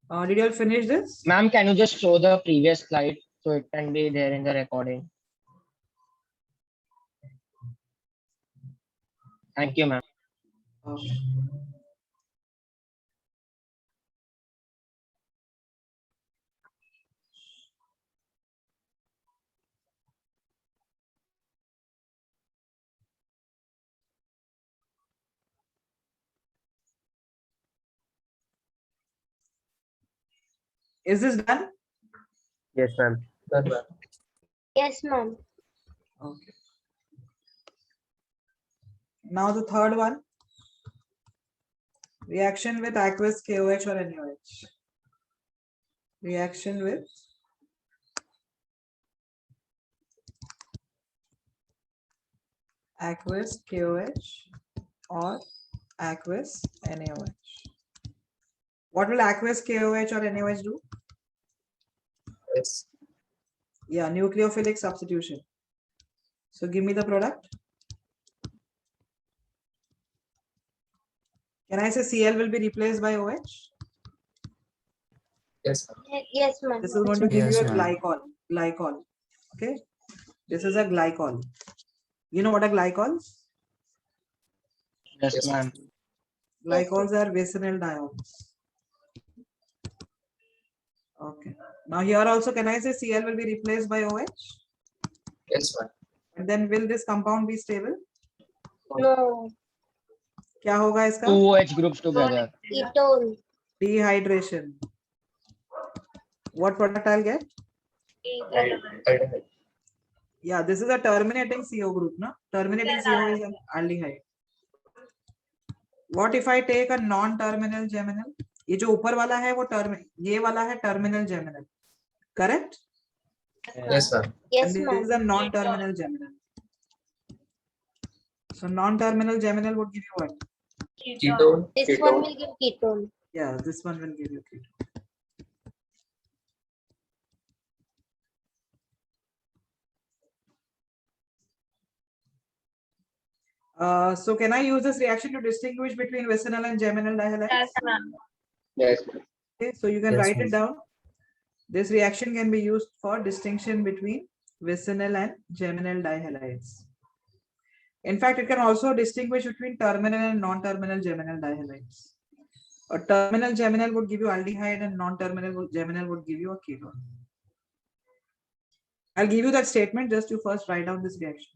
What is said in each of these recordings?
Did you all finish this? Ma'am, can you just show the previous slide so it can be there in the recording? Thank you, ma'am. Okay. Is this done? Yes, ma'am. Yes, ma'am. Okay. Now the third one. Reaction with aqueous KOH or NaOH. Reaction with aqueous KOH or aqueous NaOH. What will aqueous KOH or NaOH do? Yes. Yeah, nucleophilic substitution. So give me the product. Can I say Cl will be replaced by OH? Yes. Yes, ma'am. This is going to give Yes, you a ma'am. glycol. Okay. This is a glycol. You know what a glycol? Yes, Yes, ma'am. Glycols are vicinal diones. Okay. Now here also, can I say Cl will be replaced by OH? Yes, ma'am. And then will this compound be stable? No. क्या होगा इसका? Two OH groups together. Ketone. Dehydration. What product I'll get? Aldehyde. Yeah, this is a terminating CO group, no? Terminating CO is an aldehyde. What if I take a non-terminal geminal? ये जो ऊपर वाला है वो ये वाला है terminal geminal. Correct? Yes, ma'am. Yes, And this ma'am. is a non-terminal geminal. So non-terminal geminal would give you what? Ketone. This one will give ketone. Yeah, this one will give you ketone. So can I use this reaction to distinguish between vicinal and geminal dihalides? Yes, ma'am. Yes, ma'am. Okay, so you can Yes, write ma'am. it down. This reaction can be used for distinction between vicinal and geminal dihalides. In fact, it can also distinguish between terminal and non-terminal geminal dihalides. A terminal geminal would give you aldehyde and non-terminal geminal would give you a ketone. I'll give you that statement, just you first write down this reaction.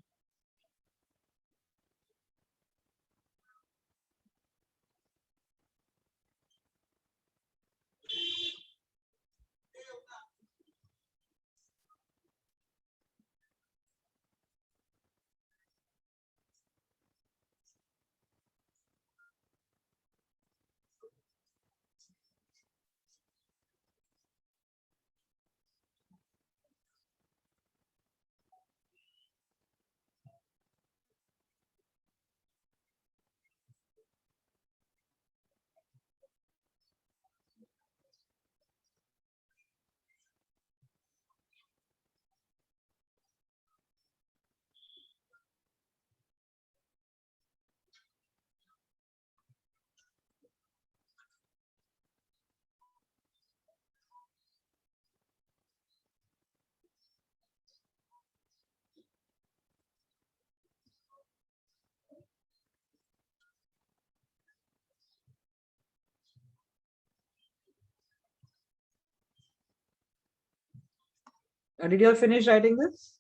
Did you all finish writing this?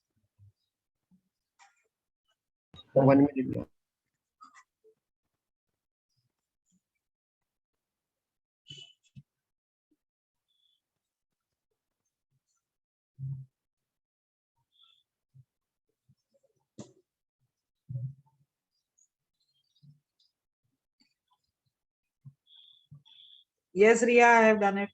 1 minute. ma'am. Yes, Ria, I have done it.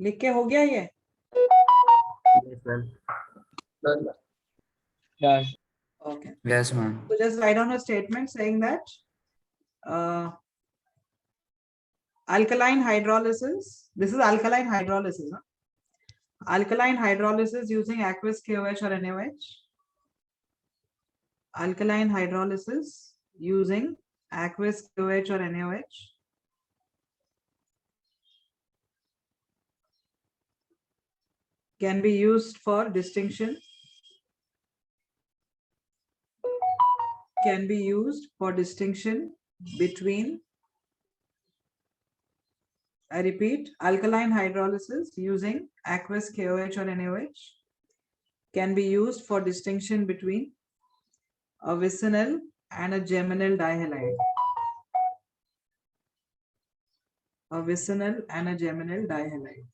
लिख के हो गया ये? Yes, ma'am. Done, ma'am. Yes. Okay. Yes, ma'am. So just write down a statement saying that alkaline hydrolysis. This is alkaline hydrolysis. Huh? Alkaline hydrolysis using aqueous KOH or NaOH. Alkaline hydrolysis using aqueous KOH or NaOH can be used for distinction. Can be used for distinction between, I repeat, alkaline hydrolysis using aqueous KOH or NaOH can be used for distinction between a vicinal and a geminal dihalide. A vicinal and a geminal dihalide.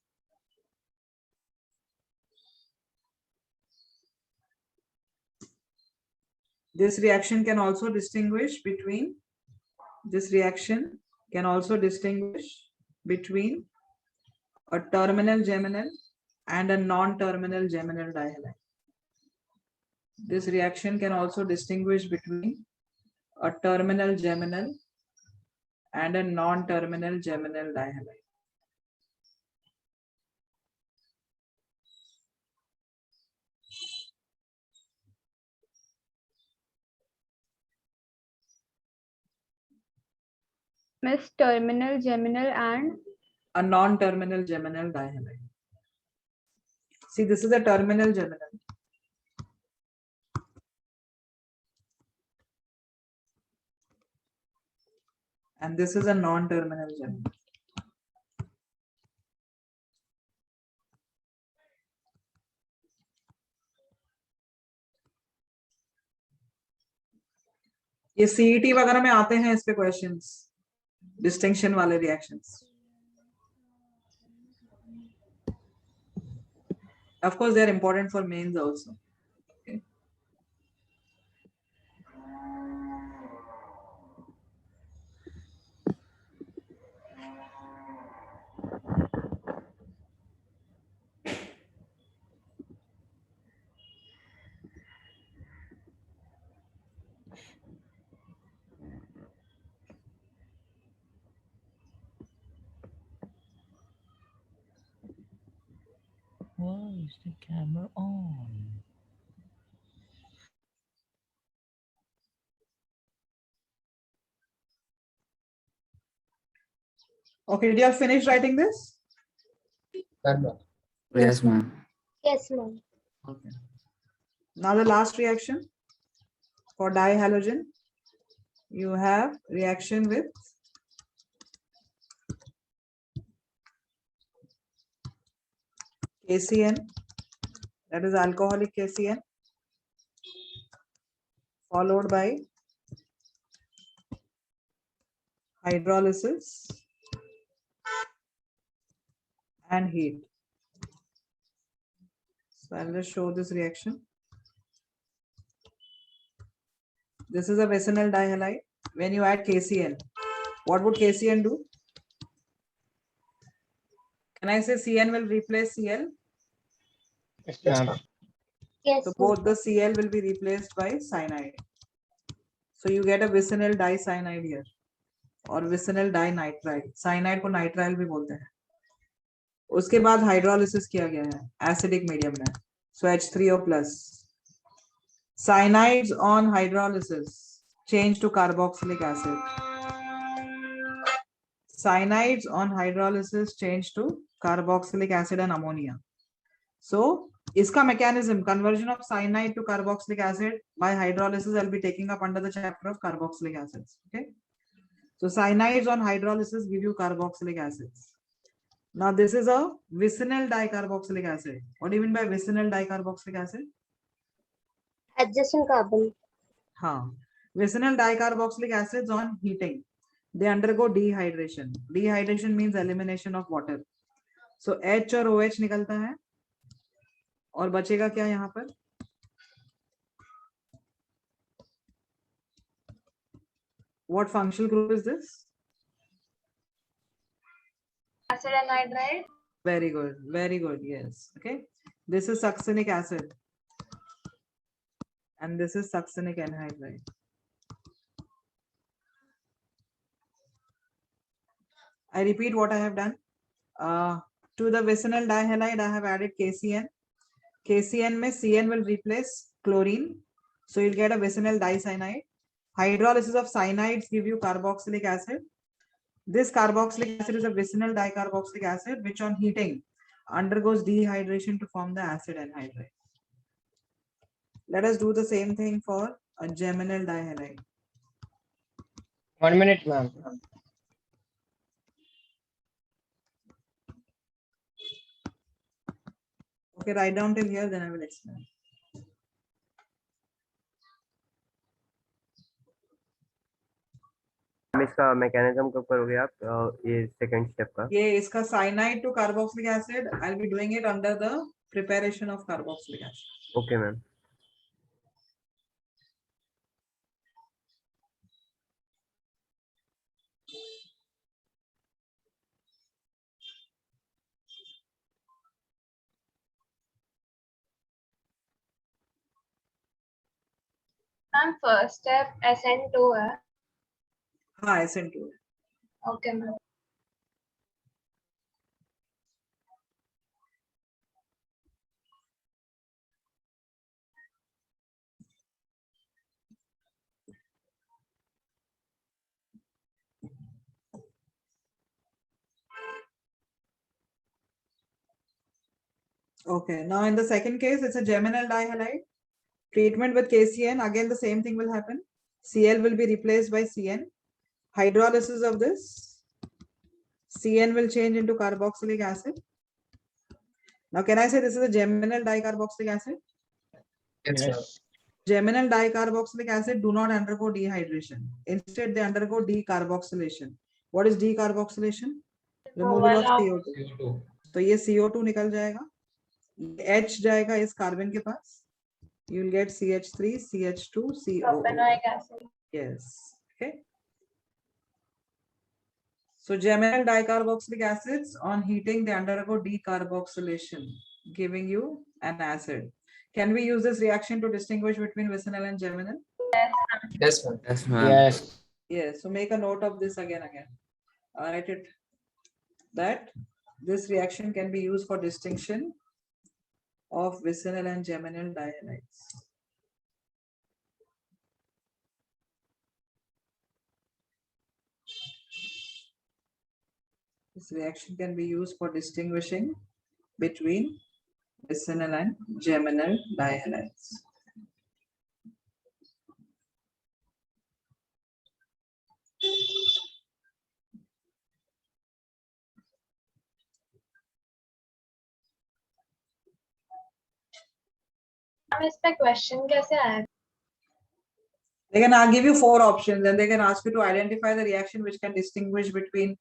This reaction can also distinguish between a terminal geminal and a non-terminal geminal dihalide. This reaction can also distinguish between a terminal geminal and a non-terminal geminal dihalide. Miss terminal, geminal, and A non-terminal geminal dihalide. See, this is a terminal geminal. And this is a non-terminal geminal. ये CET वगैरह में आते हैं इस पे questions, distinction वाले reactions. Of course, they are important for mains also. Okay. Why is the camera on? Okay, did you all finish writing this? Done, ma'am. Yes, ma'am. Yes, ma'am. Okay. Now the last reaction for dihalogen, you have reaction with KCN, that is alcoholic KCN, followed by hydrolysis and heat. So I'll just show this reaction. This is a vicinal dihalide. When you add KCN, what would KCN do? Can I say CN will replace Cl? Yes, Yes, ma'am. ma'am. Yes, So ma'am. both the Cl will be replaced by cyanide. So you get a vicinal dicyanide here, or vicinal dinitrile. Cyanide को nitrile भी बोलते हैं. उसके बाद hydrolysis किया गया है acidic medium में. So H3O plus. Cyanides on hydrolysis change to carboxylic acid. Cyanides on hydrolysis change to carboxylic acid and ammonia. So इसका mechanism, conversion of cyanide to carboxylic acid by hydrolysis, I'll be taking up under the chapter of carboxylic acids. Okay. So cyanides on hydrolysis give you carboxylic acids. Now this is a vicinal dicarboxylic acid. What do you mean by vicinal dicarboxylic acid? Adjacent carbon. हाँ, vicinal dicarboxylic acids on heating, they undergo dehydration. Dehydration means elimination of water. So H और OH निकलता है और बचेगा क्या यहाँ पर? What functional group is this? acid anhydride. Very good, very good. Yes. Okay. This is succinic acid. and this is succinic anhydride. I repeat what I have done. To the vicinal dihalide, I have added KCN. KCN में CN will replace chlorine, so you'll get a vicinal dicyanide. Hydrolysis of cyanides give you carboxylic acid. This carboxylic acid is a vicinal dicarboxylic acid, which on heating undergoes dehydration to form the acid anhydride. Let us do the same thing for a geminal dihalide. 1 minute, ma'am. Okay, write down till here, then I will explain. इसका mechanism कब करोगे आप ये second step का? ये इसका cyanide to carboxylic acid, I'll be doing it under the preparation of carboxylic acid. Okay ma'am. Ma'am, first step SN2 है. हाँ, SN2. Okay, ma'am. Okay, now in the second case, it's a geminal dihalide. Treatment with KCN, again the same thing will happen. Cl will be replaced by CN. Hydrolysis of this, CN will change into carboxylic acid. Now, can I say this is a geminal dicarboxylic acid? Yes. Geminal dicarboxylic acid do not undergo dehydration. Instead, they undergo decarboxylation. What is decarboxylation? Removal of CO2. तो ये CO2 निकल जाएगा, H जाएगा इस carbon के पास. You will get CH3, CH2, CO. Propanoic acid. Yes. Okay. So geminal dicarboxylic acids on heating they undergo decarboxylation, giving you an acid. Can we use this reaction to distinguish between vicinal and geminal? Yes, ma'am. Yes, ma'am. Yes. Yes. So make a note of this again. Write it that this reaction can be used for distinction of vicinal and geminal dihalides. This reaction can be used for distinguishing between vicinal and geminal dihalides. Ma'am, इस पे question कैसे आया? They can give you 4 options and they can ask you to identify the reaction which can distinguish between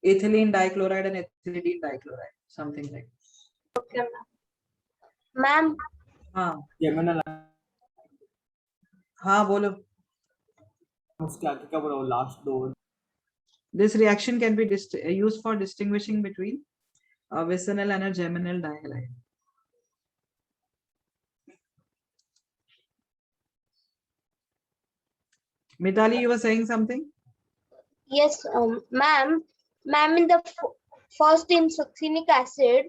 ethylene dichloride and ethylene dichloride, something like that. Okay, ma'am. Ma'am, हाँ geminal हाँ बोलो. उसके आगे क्या बोला last दो? This reaction can be used for distinguishing between a vicinal and a geminal dihalide. Mitali, you were saying something? yes, ma'am, in the first in succinic acid,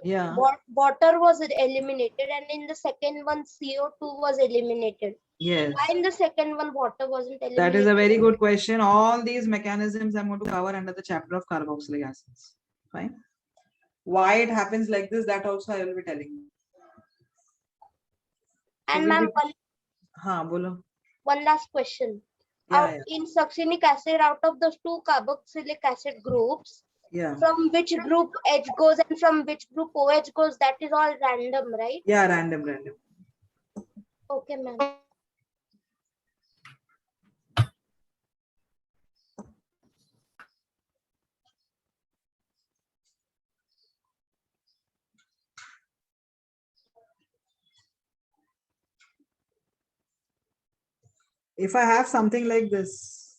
Yeah. water was eliminated, and in the second one, CO2 was eliminated. Yes. Why in the second one, water wasn't eliminated? That is a very good question. All these mechanisms I'm going to cover under the chapter of carboxylic acids. Fine. Why it happens like this, that also I will be telling you. And So ma'am, हाँ बोलो. one last question. Yeah, In succinic acid, out of those 2 carboxylic acid groups, yeah. from which group H goes and from which group OH goes, that is all random, right? Yeah, random. Okay, ma'am. If I have something like this,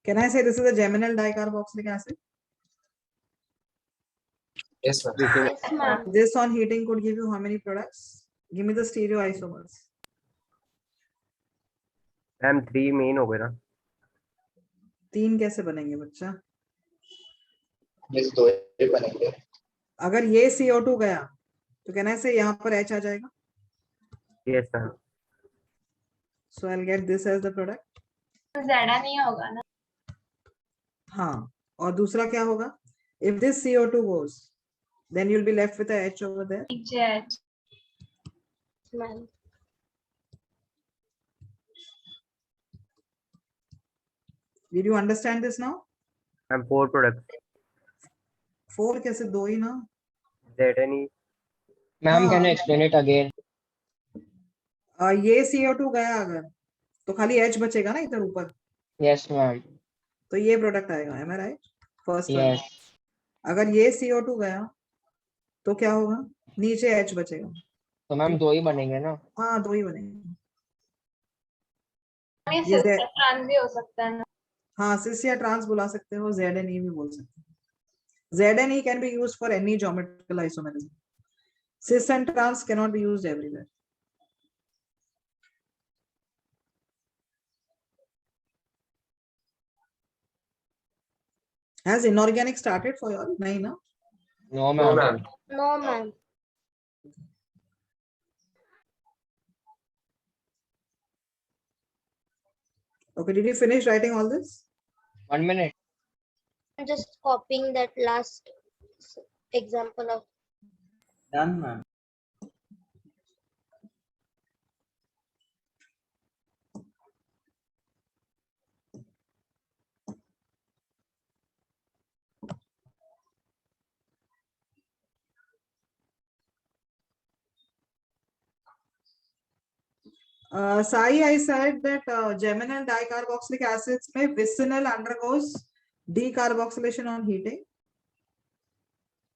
can I say this is a geminal dicarboxylic acid? Yes, ma'am. Yes, ma'am. This on heating could give you how many products? Give me the stereoisomers. Ma'am 3 main हो गए ना. 3 कैसे बनेंगे बच्चा? Yes, दो ही बनेंगे. अगर ये CO2 गया तो कहना से यहाँ पर H आ जाएगा. Yes ma'am. So I'll get this as the product. ज्यादा नहीं होगा ना. हाँ, और दूसरा क्या होगा? If this CO2 goes, then you'll be left with a H over there. नीचे Ma'am. Did you understand this now? Ma'am 4 products. 4 कैसे? 2 ही ना. ZNE. Ma'am, can you हाँ. explain it again? ये CO2 गया अगर तो खाली H बचेगा ना इधर ऊपर. Yes, ma'am. तो ये प्रोडक्ट आएगा. Am I right? First one. Yes. अगर ये CO2 गया तो क्या होगा? नीचे H बचेगा. तो मैम 2 ही बनेंगे ना? हाँ, 2 ही बनेंगे. ये ये सिस्टर ट्रांस भी हो सकता है ना. हाँ, सिस या ट्रांस बुला सकते हो. ZNE भी बोल सकते हो. ZNE can be used for any geometrical isomerism. Cis and trans cannot be used everywhere. Has inorganic started for you all? Nahi na? No, No, ma'am. ma'am. No, ma'am. Okay, did you finish writing all this? 1 minute. I'm just copying that last example of. Done, ma'am. Sai, I said that geminal dicarboxylic acids में vicinal undergoes decarboxylation on heating.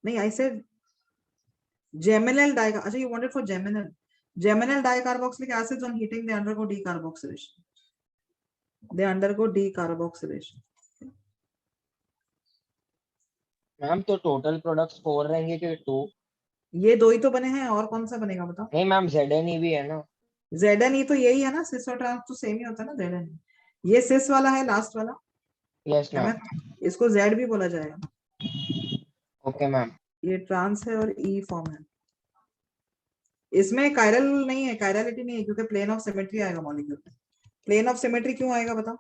No, I said geminal Actually, you wanted for geminal. Geminal dicarboxylic acids on heating, they undergo decarboxylation. Ma'am तो total products 4 रहेंगे कि 2? ये 2 ही तो बने हैं, और कौन सा बनेगा बताओ? नहीं मैम, ZNE भी है ना? ZNE तो यही है ना. सिस और ट्रांस तो सेम ही होता है ना. ZNE ये सिस वाला है, लास्ट वाला. Yes ma'am. इसको Z भी बोला जाएगा. Okay ma'am. ये ट्रांस है और E फॉर्म है. इसमें कायरल नहीं है, कायरलिटी नहीं है, क्योंकि प्लेन ऑफ सिमेट्री आएगा मॉलिक्यूल में. प्लेन ऑफ सिमेट्री क्यों आएगा बताओ?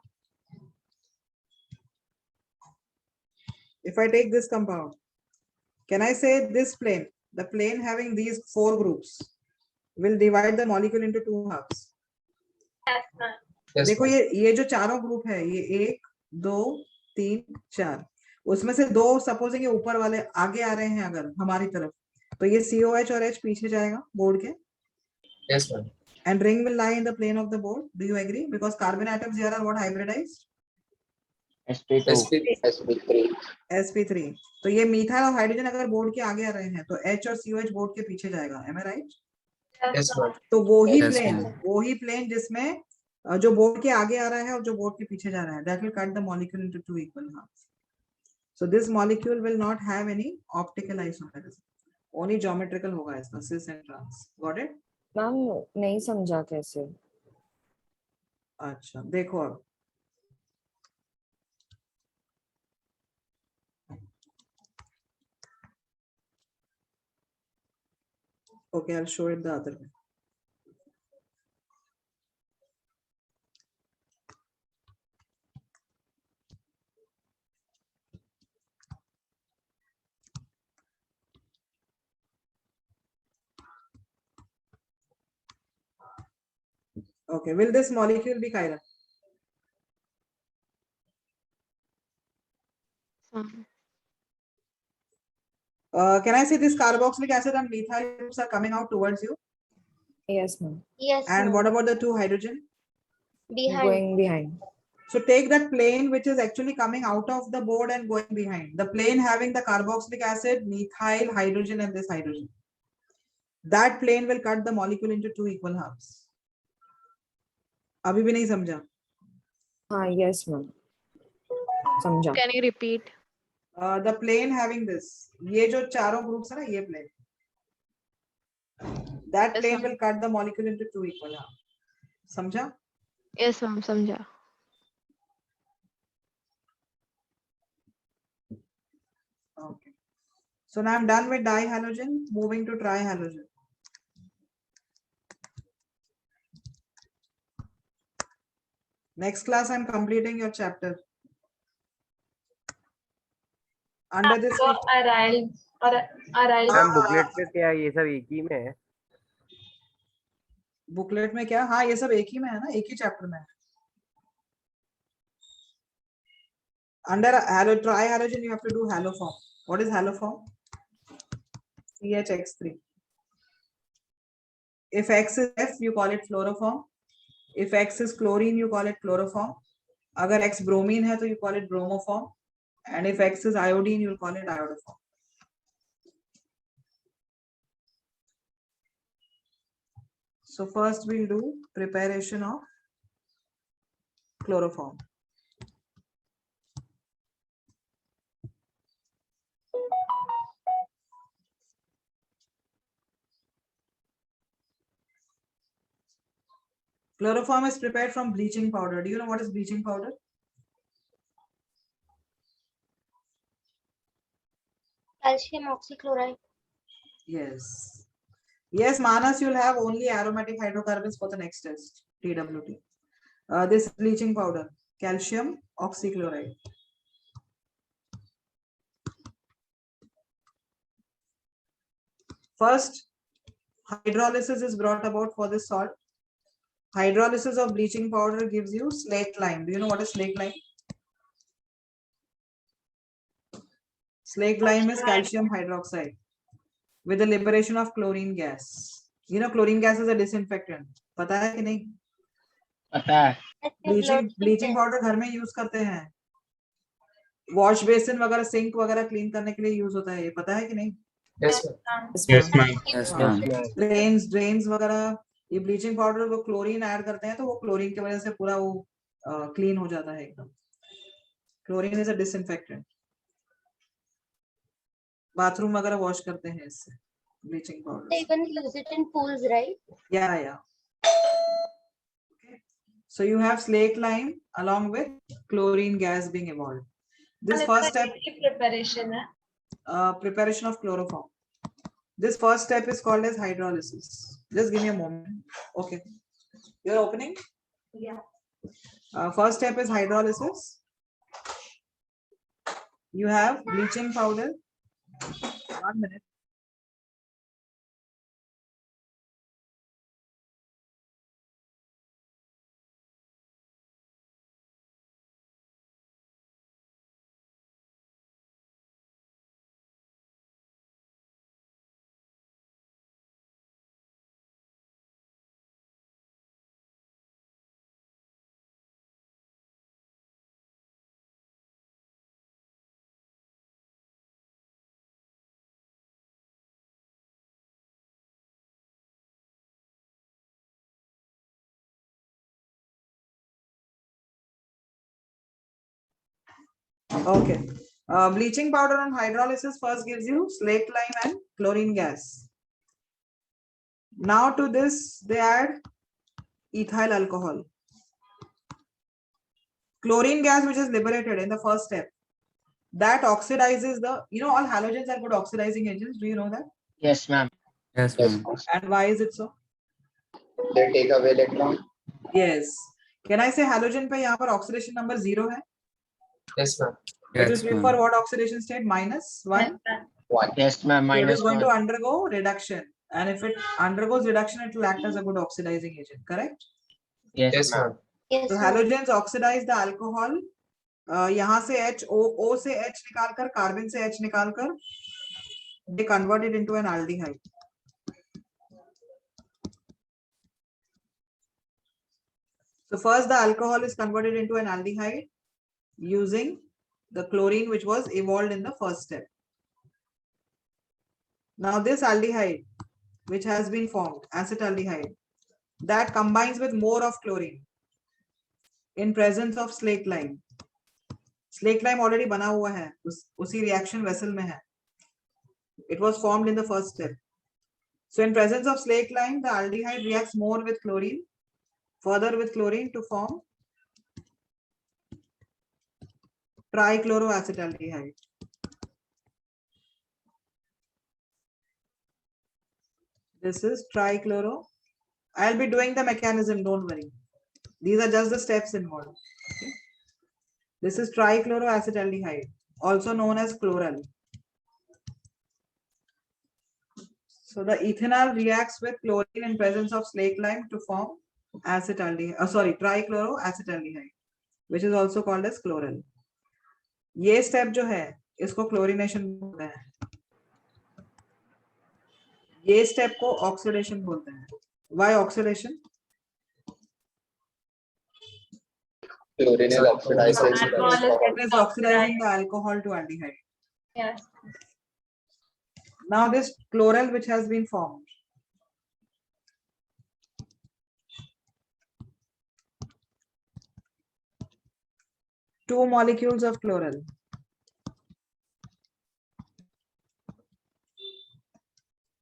If I take this compound, can I say this plane, the plane having these 4 groups, will divide the molecule into 2 halves? Yes, ma'am. Yes, देखो ma'am. ये जो चारों group है, ये 1 2 3 4, उसमें से 2 सपोजिंग ये ऊपर वाले आगे आ रहे हैं अगर हमारी तरफ, तो ये COH और H पीछे जाएगा बोर्ड के. Yes, ma'am. And ring will lie in the plane of the board. Do you agree? Because carbon atoms here are what hybridized? sp2. sp3. sp3. तो ये मीथाइल और हाइड्रोजन अगर बोर्ड के आगे आ रहे हैं तो H और COH बोर्ड के पीछे जाएगा. Am I right? Yes, ma'am. तो वो Yes, ही प्लेन जिसमें जो बोर्ड के आगे आ रहा है और जो बोर्ड के पीछे जा रहा है, that will cut the molecule into 2 equal halves. So this molecule will not have any optical isomerism. Only geometrical होगा इसका, cis and trans. Got it? Ma'am नहीं समझा कैसे. अच्छा देखो अब. Okay, I'll show it the other way. Okay, will this molecule be chiral? Can I say this carboxylic acid and methyl groups are coming out towards you? Yes, ma'am. Yes, And ma'am. what about the 2 hydrogen? Behind. Going behind. So take that plane which is actually coming out of the board and going behind. The plane having the carboxylic acid, methyl, hydrogen, and this hydrogen. That plane will cut the molecule into 2 equal halves. अभी भी नहीं समझा? हाँ, yes, ma'am. समझा. Can you repeat? The plane having this, ये जो चारों groups है ना, ये plane. That plane will cut the molecule into two equal half. समझा? Yes, ma'am. समझा. Okay. So now I'm done with dihalogen. Moving to trihalogen. Next class, I'm completing your chapter. Under this, So aryl ma'am booklet पे क्या ये सब एक ही में है? Booklet में क्या? हाँ, ये सब एक ही में है ना, एक ही चैप्टर में है. Under trihalogen, you have to do haloform. What is haloform? CHX3. If X is F, you call it fluoroform. If X is chlorine, you call it chloroform. अगर X bromine है तो you call it bromoform. And if X is iodine, you'll call it iodoform. So first we'll do preparation of chloroform. Chloroform is prepared from bleaching powder. Do you know what is bleaching powder? Calcium oxychloride. Yes. Yes, Manas, you'll have only aromatic hydrocarbons for the next test, TWT. This bleaching powder, calcium oxychloride. First, hydrolysis is brought about for this salt. Hydrolysis of bleaching powder gives you slaked lime. Do you know what is slaked lime? Slaked lime is calcium hydroxide with the liberation of chlorine gas. You know chlorine gas is a disinfectant. पता है कि नहीं? पता है. Bleaching powder घर में use करते हैं. Wash basin वगैरह, sink वगैरह clean करने के लिए use होता है. ये पता है कि नहीं? Yes, ma'am. Yes, ma'am. Yes, ma'am. Drains वगैरह, ये bleaching powder वो chlorine add करते हैं तो वो chlorine की वजह से पूरा वो clean हो जाता है एकदम. Chlorine is a disinfectant. Bathroom वगैरह वॉश करते हैं इससे, bleaching powder. They even use it in pools, right? Yeah. Okay. So you have slaked lime along with chlorine gas being evolved. This first step, preparation है. Preparation of chloroform. This first step is called as hydrolysis. Just give me a moment. Okay. You're opening? Yeah. First step is hydrolysis. You have bleaching powder. 1 minute. Okay. Bleaching powder and hydrolysis first gives you slaked lime and chlorine gas. Now to this they add ethyl alcohol. Chlorine gas which is liberated in the first step, that oxidizes the, you know, all halogens are good oxidizing agents. Do you know that? Yes, ma'am. Yes, Yes, ma'am. ma'am. And why is it so? They take away electron. Yes. Can I say halogen पे यहाँ पर oxidation number 0 है? Yes, ma'am. It Yes, will ma'am. prefer what oxidation state? -1. 1. Yes, ma'am. So it is Minus going to 1. undergo reduction. And if it undergoes reduction, it will act as a good oxidizing agent, correct? Yes, Yes, ma'am. ma'am. Yes. So ma'am. halogens oxidize the alcohol. यहाँ से O से H निकालकर, carbon से H निकालकर, they convert it into an aldehyde. So first the alcohol is converted into an aldehyde using the chlorine which was evolved in the first step. Now this aldehyde which has been formed, acetaldehyde, that combines with more of chlorine in presence of slaked lime. Slack lime already बना हुआ है, उसी reaction vessel में है. It was formed in the first step. So in presence of slake lime, the aldehyde reacts more with chlorine, further with chlorine to form trichloroacetaldehyde. This is trichloro. I'll be doing the mechanism, don't worry. These are just the steps involved. Okay. This is trichloroacetaldehyde, also known as chloral. So the ethanol reacts with chlorine in presence of slake lime to form trichloroacetaldehyde, which is also called as chloral. ये step जो है इसको chlorination बोलते हैं. ये step को oxidation बोलते हैं. Why oxidation? Chlorine is oxidizing. It is oxidizing the alcohol to aldehyde. Yes. Now this chloral which has been formed. Two molecules of chloral.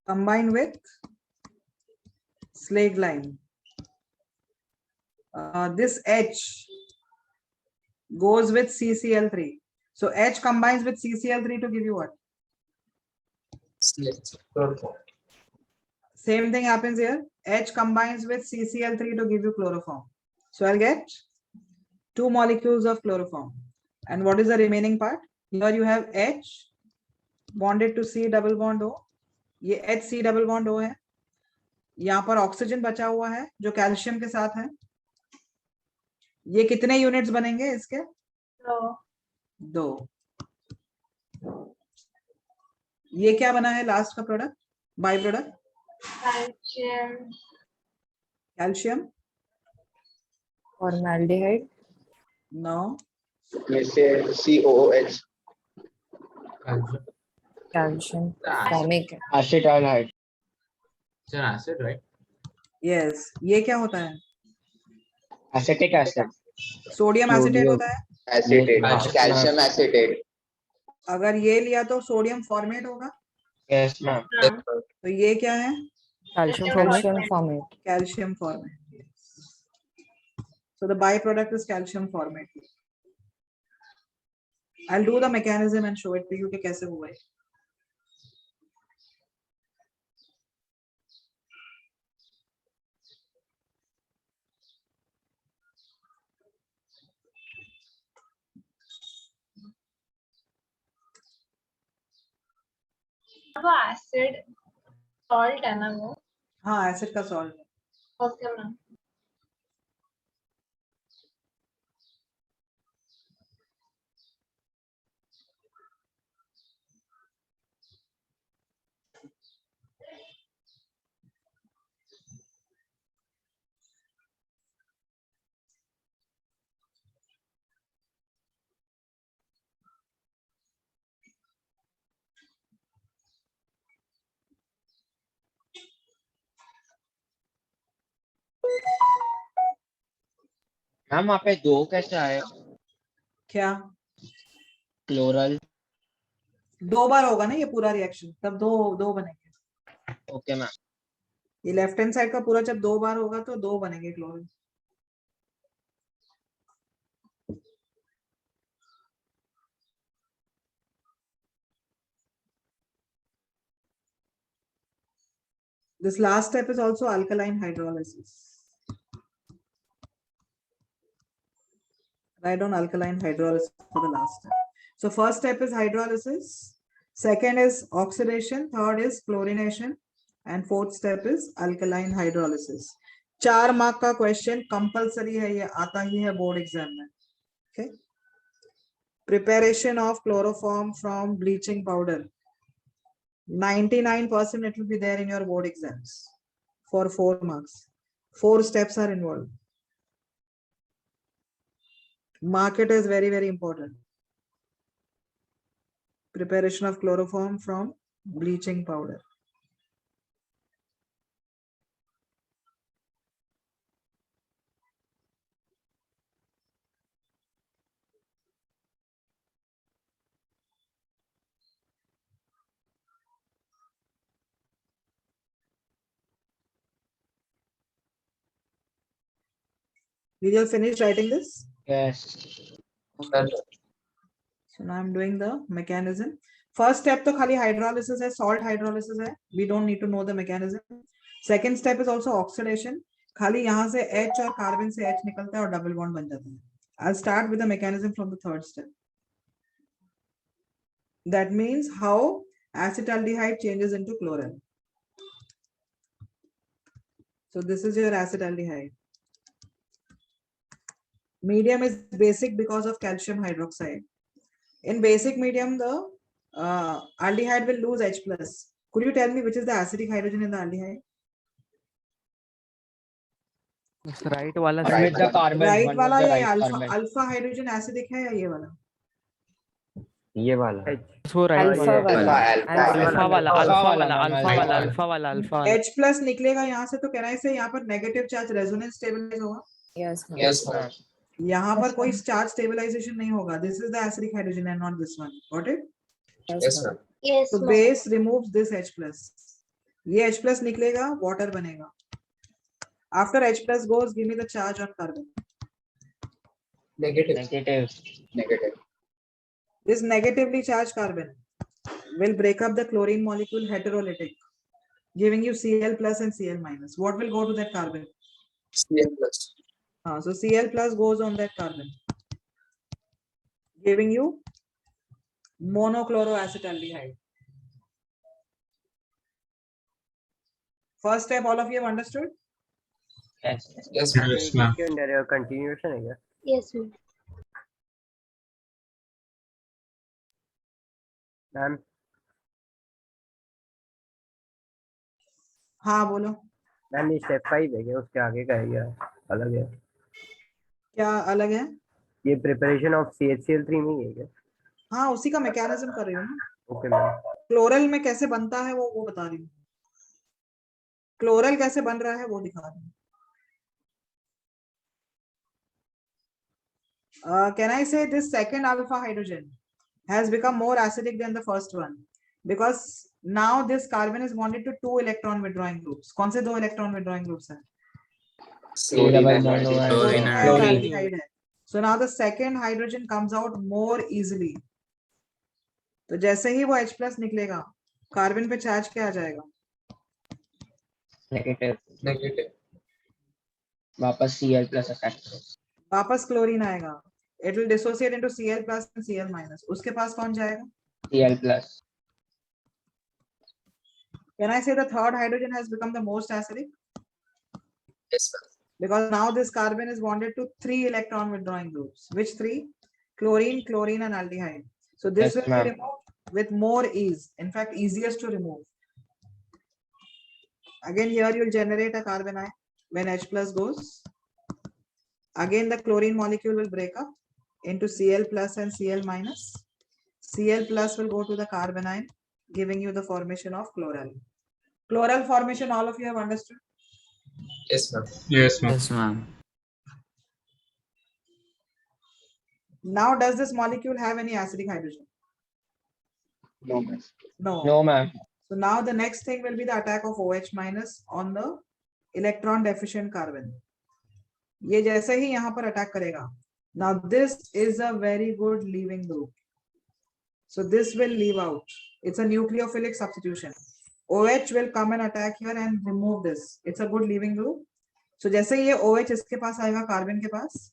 Combine with slake lime. This H goes with CCl3. So H combines with CCl3 to give you what? Chloroform. Same thing happens here. H combines with CCl3 to give you chloroform. So I'll get two molecules of chloroform. And what is the remaining part? Here you have H bonded to C double bond O. ये HC double bond O है. यहाँ पर oxygen बचा हुआ है जो calcium के साथ है. ये कितने यूनिट्स बनेंगे इसके? So, 2. ये क्या बना है लास्ट का product, by product? calcium. Calcium? Formaldehyde. No. में से COOH. Calcium. Ah. Formic. acetaldehyde. It's an acid, right? Yes. ये क्या होता है? Acetic acid. सोडियम एसिटेट होता है. Acetate. Calcium. Calcium acetate. अगर ये लिया तो सोडियम फॉर्मेट होगा. Yes, ma'am. तो ये क्या है? Calcium formate. Calcium formate. So the byproduct is calcium formate. I'll do the mechanism and show it to you कि कैसे हुआ है. वो acid salt है ना वो? हाँ, एसिड का सॉल्ट. Okay ma'am. मैम वहाँ पे 2 कैसे आए? क्या? क्लोरल. 2 बार होगा ना ये पूरा रिएक्शन, तब 2 बनेंगे. Okay ma'am. ये लेफ्ट हैंड साइड का पूरा जब 2 बार होगा तो 2 बनेंगे chlorine. This last step is also alkaline hydrolysis. Write down alkaline hydrolysis for the last step. So first step is hydrolysis, second is oxidation, third is chlorination, and fourth step is alkaline hydrolysis. 4 mark का question compulsory है, ये आता ही है board exam में. Okay. Preparation of chloroform from bleaching powder. 99% it will be there in your board exams for 4 marks. 4 steps are involved. Market is very, very important. Preparation of chloroform from bleaching powder. Did you finish writing this? Yes. Sir, So now I'm doing the mechanism. First step तो खाली hydrolysis है, salt hydrolysis है. We don't need to know the mechanism. Second step is also oxidation. खाली यहाँ से H और carbon से H निकलता है और double bond बन जाता है. I'll start with the mechanism from the third step. That means how acetaldehyde changes into chloral. So this is your acetaldehyde. Medium is basic because of calcium hydroxide. In basic medium, the aldehyde will lose H plus. Could you tell me which is the acidic hydrogen in the aldehyde? Right वाला One Right with the carbon. Right One वाला with the या right alpha carbon. alpha hydrogen acidic है या ये वाला? ये वाला वो राइट Alpha वाला वाला. अल्फा वाला Alpha अल्फा वाला, वाला normal अल्फा right वाला वाला. अल्फा वाला अल्फा वाला H plus निकलेगा यहाँ से तो कहना है से यहाँ पर नेगेटिव चार्ज रेजोनेंस स्टेबलाइज होगा. Yes, ma'am. yes, ma'am. यहाँ पर कोई चार्ज स्टेबलाइजेशन नहीं होगा. This is the acidic hydrogen and not this one. Got it? Yes, ma'am. Yes, So ma'am. base removes this H plus. ये H plus निकलेगा, water बनेगा. After H plus goes, give me the charge on carbon. Negative. Negative. Negative. This negatively charged carbon will break up the chlorine molecule heterolytic, giving you Cl plus and Cl minus. What will go to that carbon? Cl plus. So Cl plus goes on that carbon, giving you monochloroacetaldehyde. First step, all of you have understood? Yes. Yes, Yes, ma'am. ma'am. इसके अंदर continuation है क्या? Yes, ma'am. Ma'am हाँ बोलो. Ma'am ये step 5 है क्या? उसके आगे का है क्या? अलग है? क्या अलग है? ये प्रिपरेशन ऑफ CHCl3 में ही है क्या? हाँ उसी का मैकेनिज्म कर रही हूँ ना. Okay ma'am. क्लोरल में कैसे बनता है वो बता रही हूँ. क्लोरल कैसे बन रहा है वो दिखा रही हूँ. Can I say this second alpha hydrogen has become more acidic than the first one because now this carbon is bonded to 2 electron withdrawing groups. कौन से 2 electron withdrawing groups हैं? Chlorine double and bond aldehyde. over Chlorine and chlorine. aldehyde है. So now the second hydrogen comes out more easily. तो जैसे ही वो H plus निकलेगा, carbon पे charge क्या आ जाएगा? Negative. Negative. वापस Cl plus attack. वापस क्लोरीन आएगा. It will dissociate into Cl plus and Cl minus. उसके पास कौन जाएगा? Cl plus. Can I say the third hydrogen has become the most acidic? Yes, ma'am. Because now this carbon is bonded to 3 electron withdrawing groups. Which 3? Chlorine, chlorine, and aldehyde. So this Yes, will ma'am. be removed with more ease. In fact, easiest to remove. Again, here you'll generate a carbon ion when H plus goes. Again, the chlorine molecule will break up into Cl plus and Cl minus. Cl plus will go to the carbon ion, giving you the formation of chloral. Chloral formation, all of you have understood? Yes, ma'am. Yes, ma'am. Yes ma'am. Now, does this molecule have any acidic hydrogen? No, ma'am. No. No, ma'am. So now the next thing will be the attack of OH minus on the electron deficient carbon. ये जैसे ही यहाँ पर attack करेगा. Now this is a very good leaving group. So this will leave out. It's a nucleophilic substitution. OH will come and attack here and remove this. It's a good leaving group. So जैसे ये OH इसके पास आएगा carbon के पास,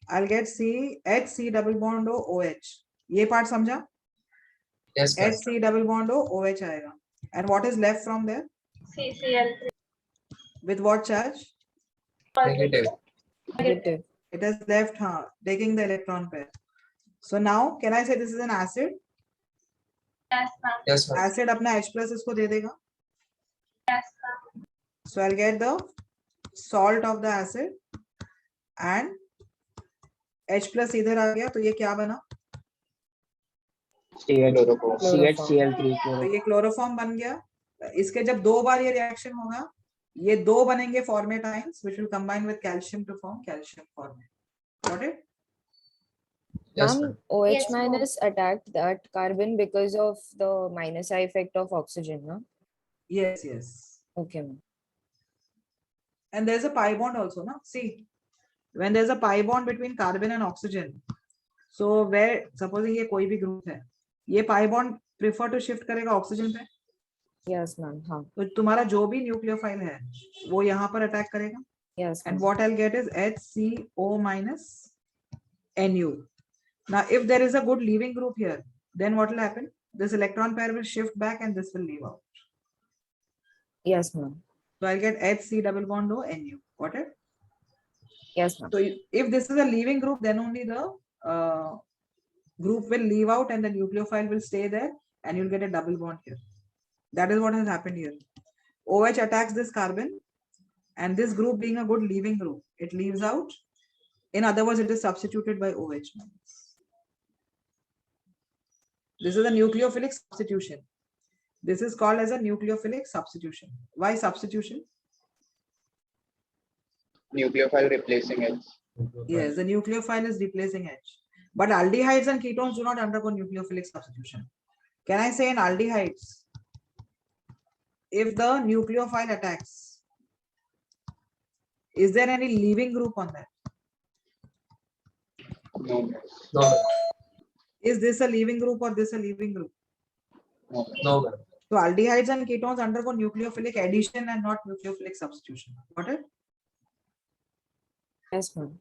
I'll get C double bond O OH. ये part समझा? Yes, ma'am. C double bond O OH आएगा. And what is left from there? CCl3. With what charge? Negative. Negative. It has left, taking the electron pair. So now, can I say this is an acid? Yes, ma'am. Yes, ma'am. Acid अपना H plus इसको दे देगा. Yes, ma'am. So I'll get the salt of the acid and H plus इधर आ गया तो ये क्या बना? Chloroform. CHCl3. तो ये क्लोरोफॉर्म बन गया. इसके जब 2 बार ये रिएक्शन होगा, ये 2 बनेंगे format ions which will combine with calcium to form calcium formate. Got it? Yes, Ma'am, ma'am. OH Yes, ma'am. minus attacked that carbon because of the minus I effect of oxygen, no? Yes, yes. Okay, ma'am. And there's a pi bond also, no? See, when there's a pi bond between carbon and oxygen, so where supposing ये कोई भी group है, ये pi bond prefer to shift करेगा oxygen पे, Yes, ma'am. हाँ. तो तुम्हारा जो भी nucleophile है वो यहाँ पर attack करेगा, Yes, and ma'am. what I'll get is HCO minus Nu. Now if there is a good leaving group here, then what will happen? This electron pair will shift back and this will leave out. Yes, ma'am. So I'll get HC double bond O Nu. Got it? Yes, ma'am. So if this is a leaving group, then only the group will leave out and the nucleophile will stay there, and you'll get a double bond here. That is what has happened here. OH attacks this carbon, and this group being a good leaving group, it leaves out. In other words, it is substituted by OH. This is a nucleophilic substitution. This is called as a nucleophilic substitution. Why substitution? Nucleophile replacing H. Yes, the nucleophile is replacing H. But aldehydes and ketones do not undergo nucleophilic substitution. Can I say in aldehydes, if the nucleophile attacks, is there any leaving group on that? No. No, Is this a leaving group or this a leaving group? No. no, ma'am. So aldehydes and ketones undergo nucleophilic addition and not nucleophilic substitution. Got it? Yes, ma'am.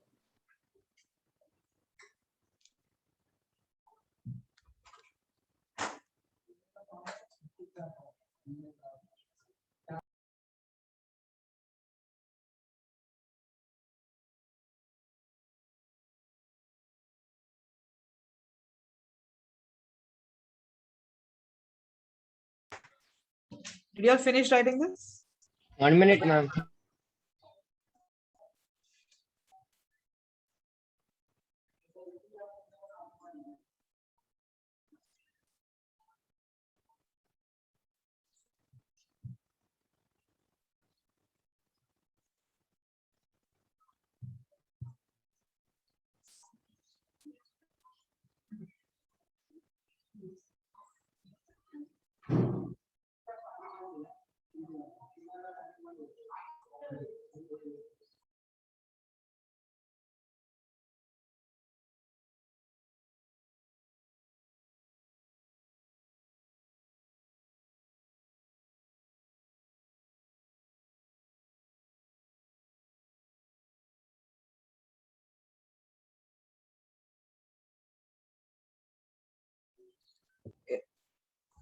Did you all finish writing this? 1 minute, ma'am.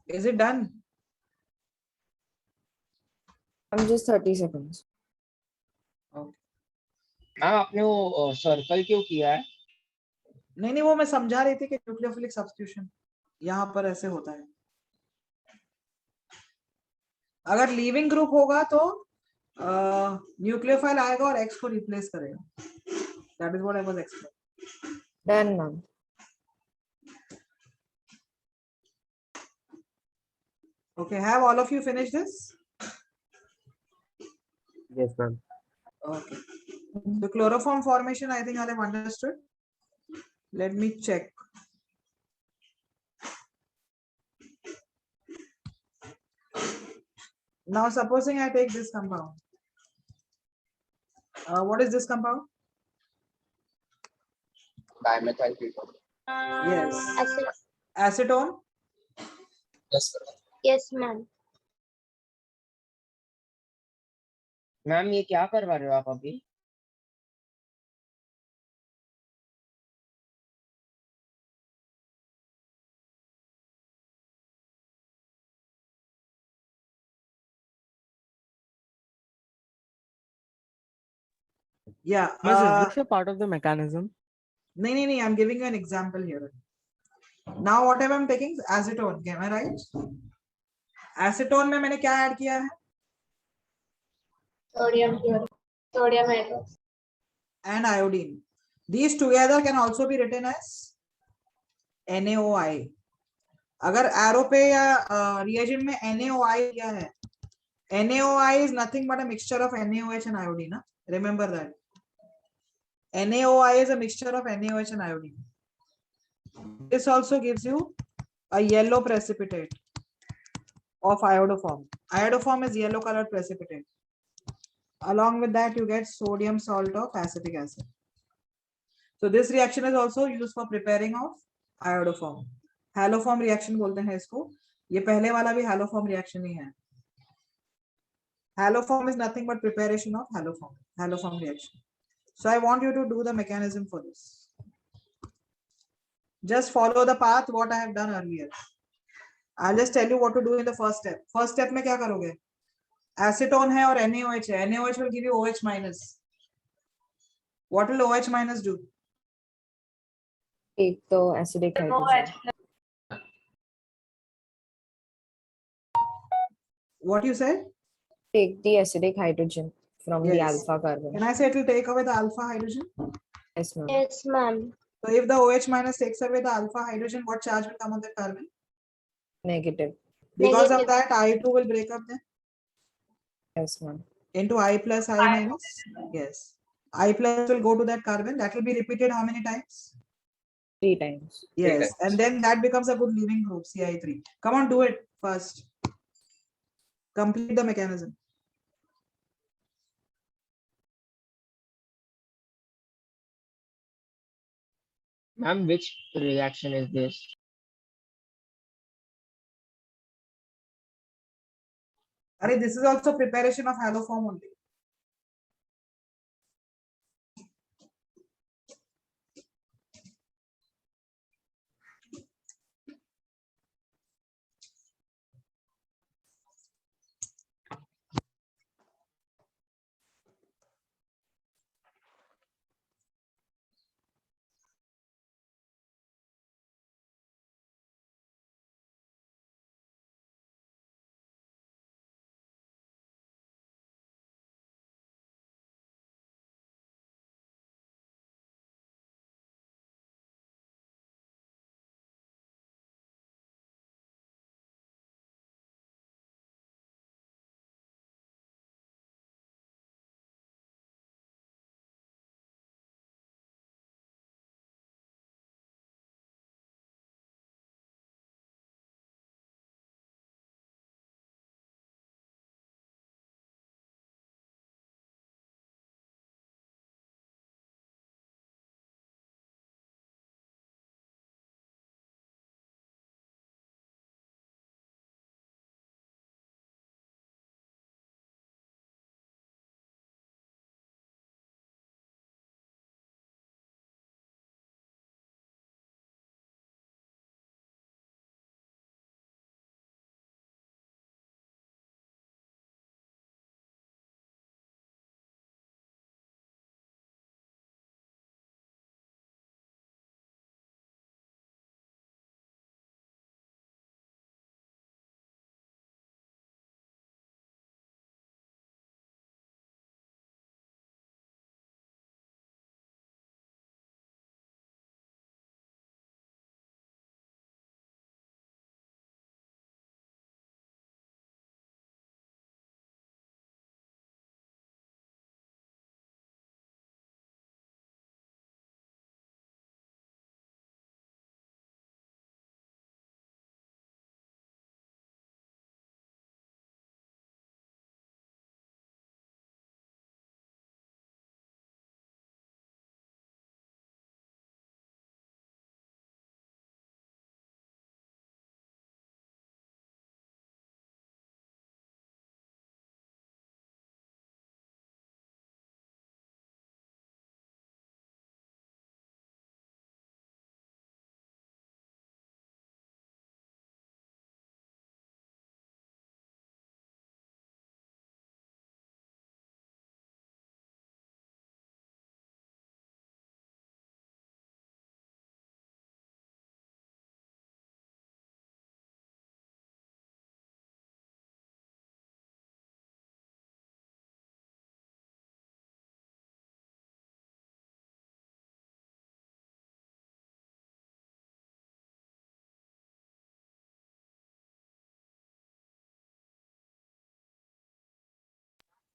Is it done? I'm just 30 seconds. Ma'am आपने वो circle क्यों किया है? नहीं वो मैं समझा रही थी कि न्यूक्लियोफिलिक सब्स्टिट्यूशन यहाँ पर ऐसे होता है. अगर लीविंग ग्रुप होगा तो न्यूक्लियोफाइल आएगा और X को रिप्लेस करेगा. That is what I was explaining. Done, ma'am. Okay, have all of you finished this? Yes, ma'am. Okay. The chloroform formation, I think I have understood. Let me check. Now, supposing I take this compound. What is this compound? Dimethyl ketone. Yes. Acetone? Yes, sir. Yes, ma'am. Ma'am ये क्या करवा रहे हो आप अभी? Yeah. Is this a part of the mechanism? No, I'm giving you an example here. Now, whatever I'm taking is acetone. Am I right? Acetone में मैंने क्या ऐड किया है? Sodium hydroxide. And iodine. These together can also be written as NaOI. अगर arrow पे या reagent में NaOI क्या है? NaOI is nothing but a mixture of NaOH and iodine. Na? Remember that. NaOI is a mixture of NaOH and iodine. This also gives you a yellow precipitate of iodoform. Iodoform is yellow colored precipitate. Along with that, you get sodium salt of acetic acid. So this reaction is also used for preparing of iodoform. Haloform reaction बोलते हैं इसको. ये पहले वाला भी haloform reaction ही है. Haloform is nothing but preparation of haloform reaction. So I want you to do the mechanism for this. Just follow the path what I have done earlier. I'll just tell you what to do in the first step. First step में क्या करोगे? Acetone है और NaOH है. NaOH will give you OH minus. What will OH minus do? Take the acidic hydrogen. What you said? Take the acidic hydrogen from the Yes. alpha carbon. Can I say it will take away the alpha hydrogen? Yes, ma'am. Yes, ma'am. So if the OH minus takes away the alpha hydrogen, what charge will come on the carbon? Negative. Because of Negative. that, I2 will break up then Yes, ma'am. into I plus I minus. Yes. I plus will go to that carbon. That will be repeated how many times? 3 times. Yes. times. And then that becomes a good leaving group, CI3. Come on, do it first. Complete the mechanism. Ma'am, which reaction is this? This is also preparation of haloform only.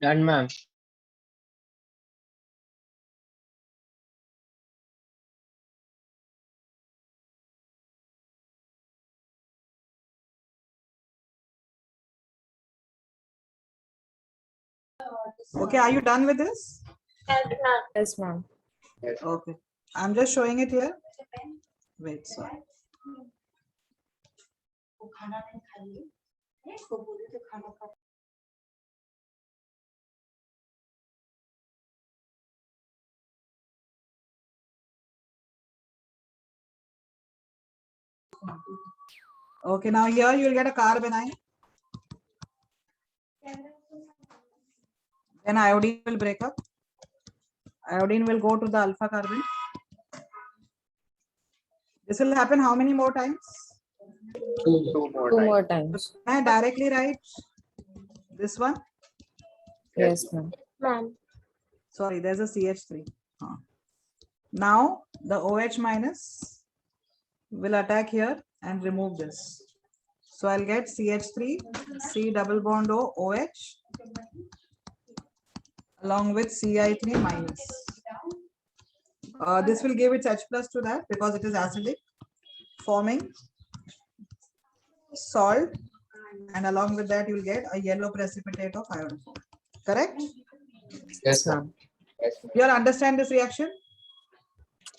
Done, ma'am. Okay, are you done with this? Yes, ma'am. Yes, ma'am. Yes. Okay. I'm just showing it here. Wait, sorry. Okay, now here you'll get a carbonyl. Then iodine will break up. Iodine will go to the alpha carbon. This will happen how many more times? Two more Two times. more times. Can I directly write this one? Yes, ma'am. Ma'am. Sorry, there's a CH3. Now the OH minus will attack here and remove this. So I'll get CH3, C double bond O, OH along with Ci3 minus. This will give its H plus to that because it is acidic, forming salt, and along with that you'll get a yellow precipitate of iodoform. Correct? Yes, ma'am. Yes, ma'am. You all understand this reaction?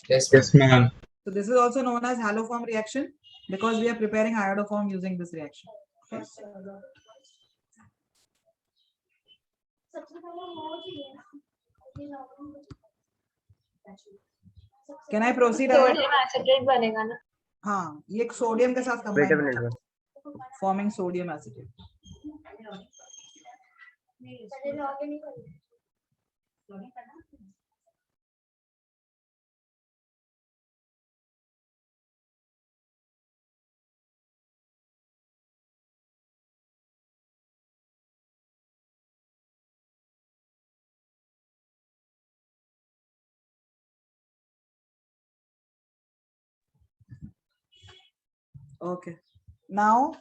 Yes, ma'am. Yes, ma'am. So this is also known as haloform reaction because we are preparing iodoform using this reaction. Okay. Can I proceed ahead? Sodium acetate बनेगा ना. हाँ, ये sodium के साथ Wait a combine minute, ma'am. forming sodium acetate. Okay. Now,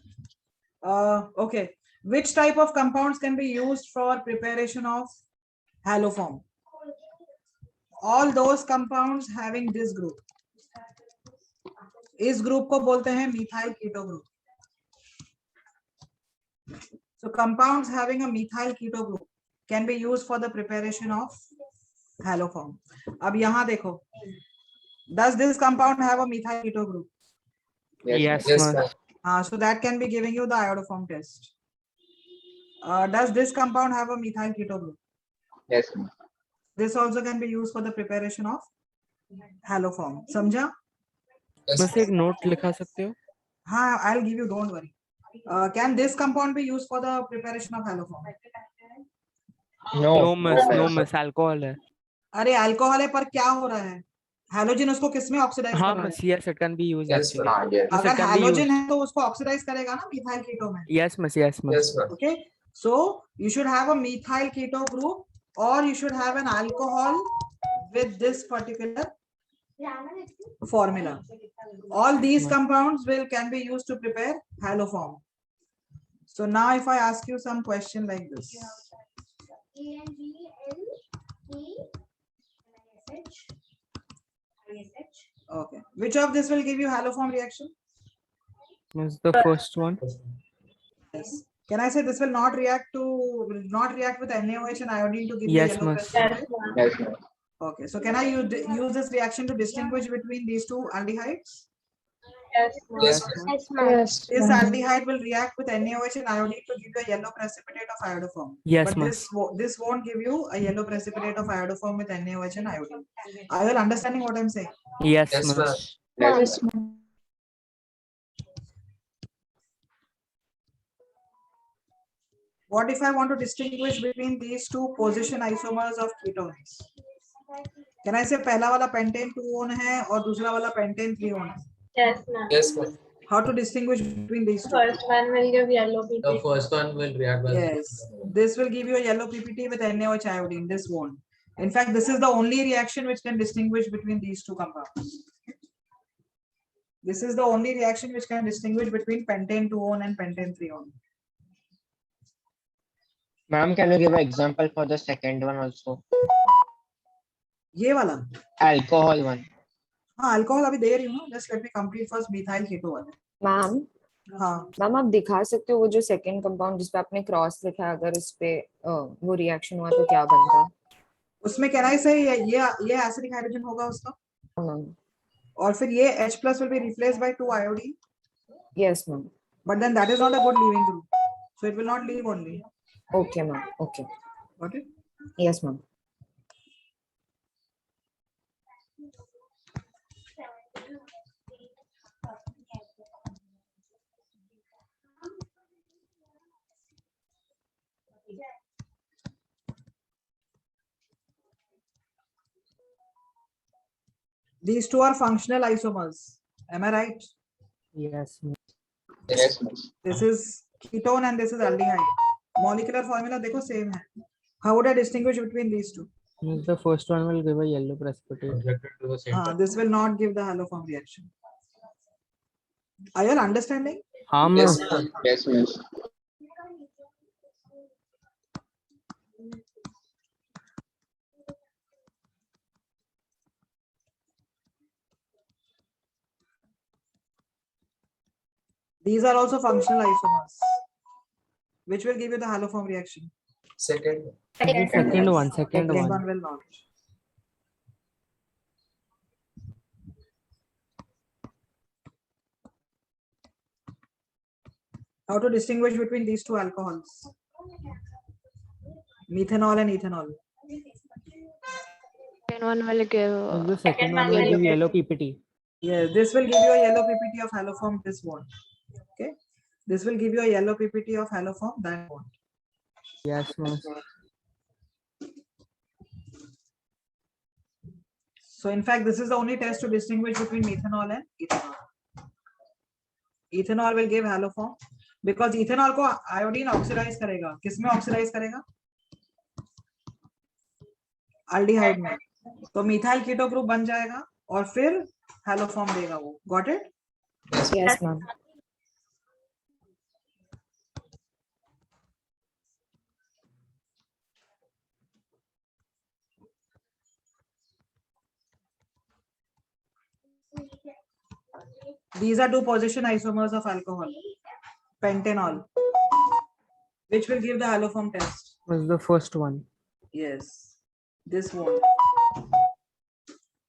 okay. Which type of compounds can be used for preparation of haloform? All those compounds having this group. इस group को बोलते हैं methyl keto group. So compounds having a methyl keto group can be used for the preparation of haloform. अब यहाँ देखो. Does this compound have a methyl keto group? Yes, Yes, ma'am. ma'am. So that can be giving you the iodoform test. Does this compound have a methyl keto group? Yes, ma'am. This also can be used for the preparation of haloform. समझा? बस एक note लिखा सकते हो? हाँ, I'll give you. Don't worry. Can this compound be used for the preparation of haloform? No, miss. no, No, sir. miss. Alcohol है. अरे alcohol है पर क्या हो रहा है? हैलोजन उसको किसमें ऑक्सीडाइज हाँ, कर रहा है? miss. Yes, it can be used Yes, actually. ma'am. Yes. Yes, it अगर can be हैलोजन used. है तो उसको ऑक्सीडाइज करेगा ना मिथाइल कीटो में. Yes, miss. Yes, miss. Yes, ma'am. Okay, so you should have a methyl keto group or you should have an alcohol with this particular formula. All these compounds can be used to prepare haloform. So now if I ask you some question like this. Okay, which of this will give you haloform reaction? Miss the first one. Yes. Can I say this will not react with NaOH and iodine to give you Yes, yellow miss. precipitate? Yes, ma'am. Okay, so can I use this reaction to distinguish between these two aldehydes? Yes, ma'am. Yes, Yes, ma'am. ma'am. Yes, ma'am. This aldehyde will react with NaOH and iodine to give you a yellow precipitate of iodoform. Yes, But miss. this won't give you a yellow precipitate of iodoform with NaOH and iodine. Are you all understanding what I'm saying? Yes, Yes, ma'am. miss. Yes, ma'am. What if I want to distinguish between these two position isomers of ketones? Can I say पहला वाला pentane 2-on है और दूसरा वाला pentane 3-on है? Yes, ma'am. Yes, ma'am. How to distinguish between these two? First one will give yellow The PP. first one will react with. Yes, this will give you a yellow PPT with NaOH iodine. This won't. In fact, this is the only reaction which can distinguish between these two compounds. This is the only reaction which can distinguish between pentane 2-on and pentane 3-on. Ma'am, can you give an example for the second one also? ये वाला Alcohol one. हाँ alcohol अभी दे रही हूँ ना. Just let me complete first methyl keto वाला. Ma'am हाँ ma'am आप दिखा सकते हो वो जो सेकंड कंपाउंड जिसपे आपने क्रॉस लिखा है, अगर उस पे वो रिएक्शन हुआ तो क्या बनता है? उसमें कहना है सही ये एसिडिक हाइड्रोजन होगा उसका. ma'am. और फिर ये H plus will be replaced by 2 iodine, Yes, ma'am. but then that is not a good leaving group. So it will not leave only. Okay, ma'am. Okay. Got it? Yes, ma'am. These two are functional isomers. Am I right? Yes, ma'am. Yes, ma'am. This is ketone and this is aldehyde. Molecular formula देखो same है. How would I distinguish between these two? Means the first one will give a yellow precipitate. Subjected to the same. This will not give the haloform reaction. Are you all understanding? हाँ Yes, ma'am. ma'am. Yes, ma'am. These are also functional isomers, which will give you the haloform reaction. Second. The second one. This Second one one. will not. How to distinguish between these two alcohols? Methanol and ethanol. Second one will give. The second one will give yellow PPT. Yeah, this will give you a yellow PPT of haloform this bond. Okay, this will give you a yellow PPT of haloform that bond. Yes, ma'am. So in fact, this is the only test to distinguish between methanol and ethanol. Ethanol will give haloform because ethanol को iodine oxidize करेगा. किसमें oxidize करेगा? Aldehyde में. तो methyl keto group बन जाएगा और फिर haloform देगा वो. Got it? Yes, ma'am. These are two position isomers of alcohol. Pentanol, which will give the haloform test. Was the first one. Yes, this one.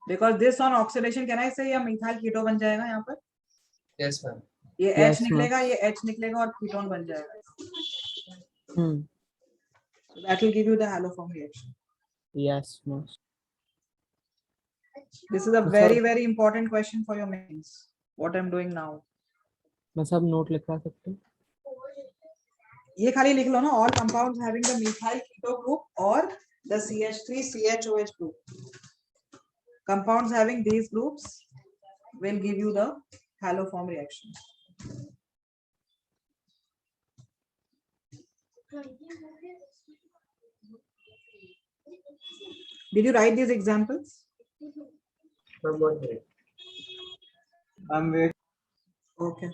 Because this on oxidation, can I say ये methyl keto बन जाएगा यहाँ पर? Yes, ma'am. ये Yes, H निकलेगा, ये H निकलेगा और ketone बन जाएगा. So that will give you the haloform reaction. Yes, ma'am. This is a Sir. very important question for your mains. What I'm doing now. मैं सब note लिखवा सकते हैं? ये खाली लिख लो ना, all compounds having the methyl keto group or the CH3CHOH group. Compounds having these groups will give you the haloform reaction. Did you write these examples? Ma'am, 1 minute. I'm waiting. Okay.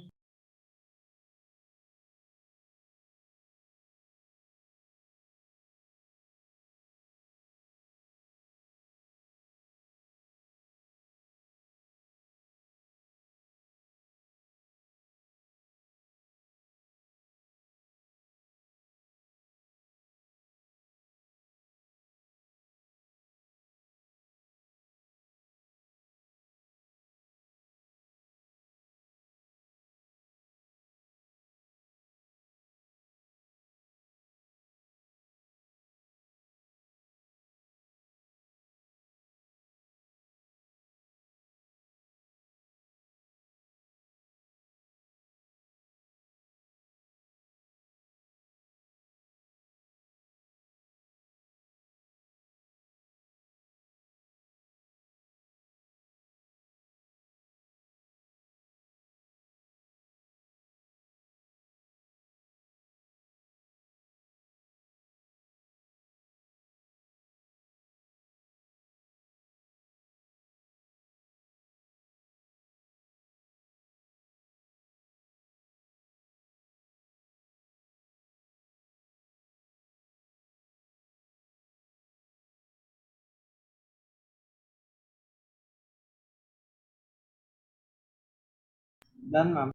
Done, ma'am.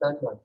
Done, ma'am.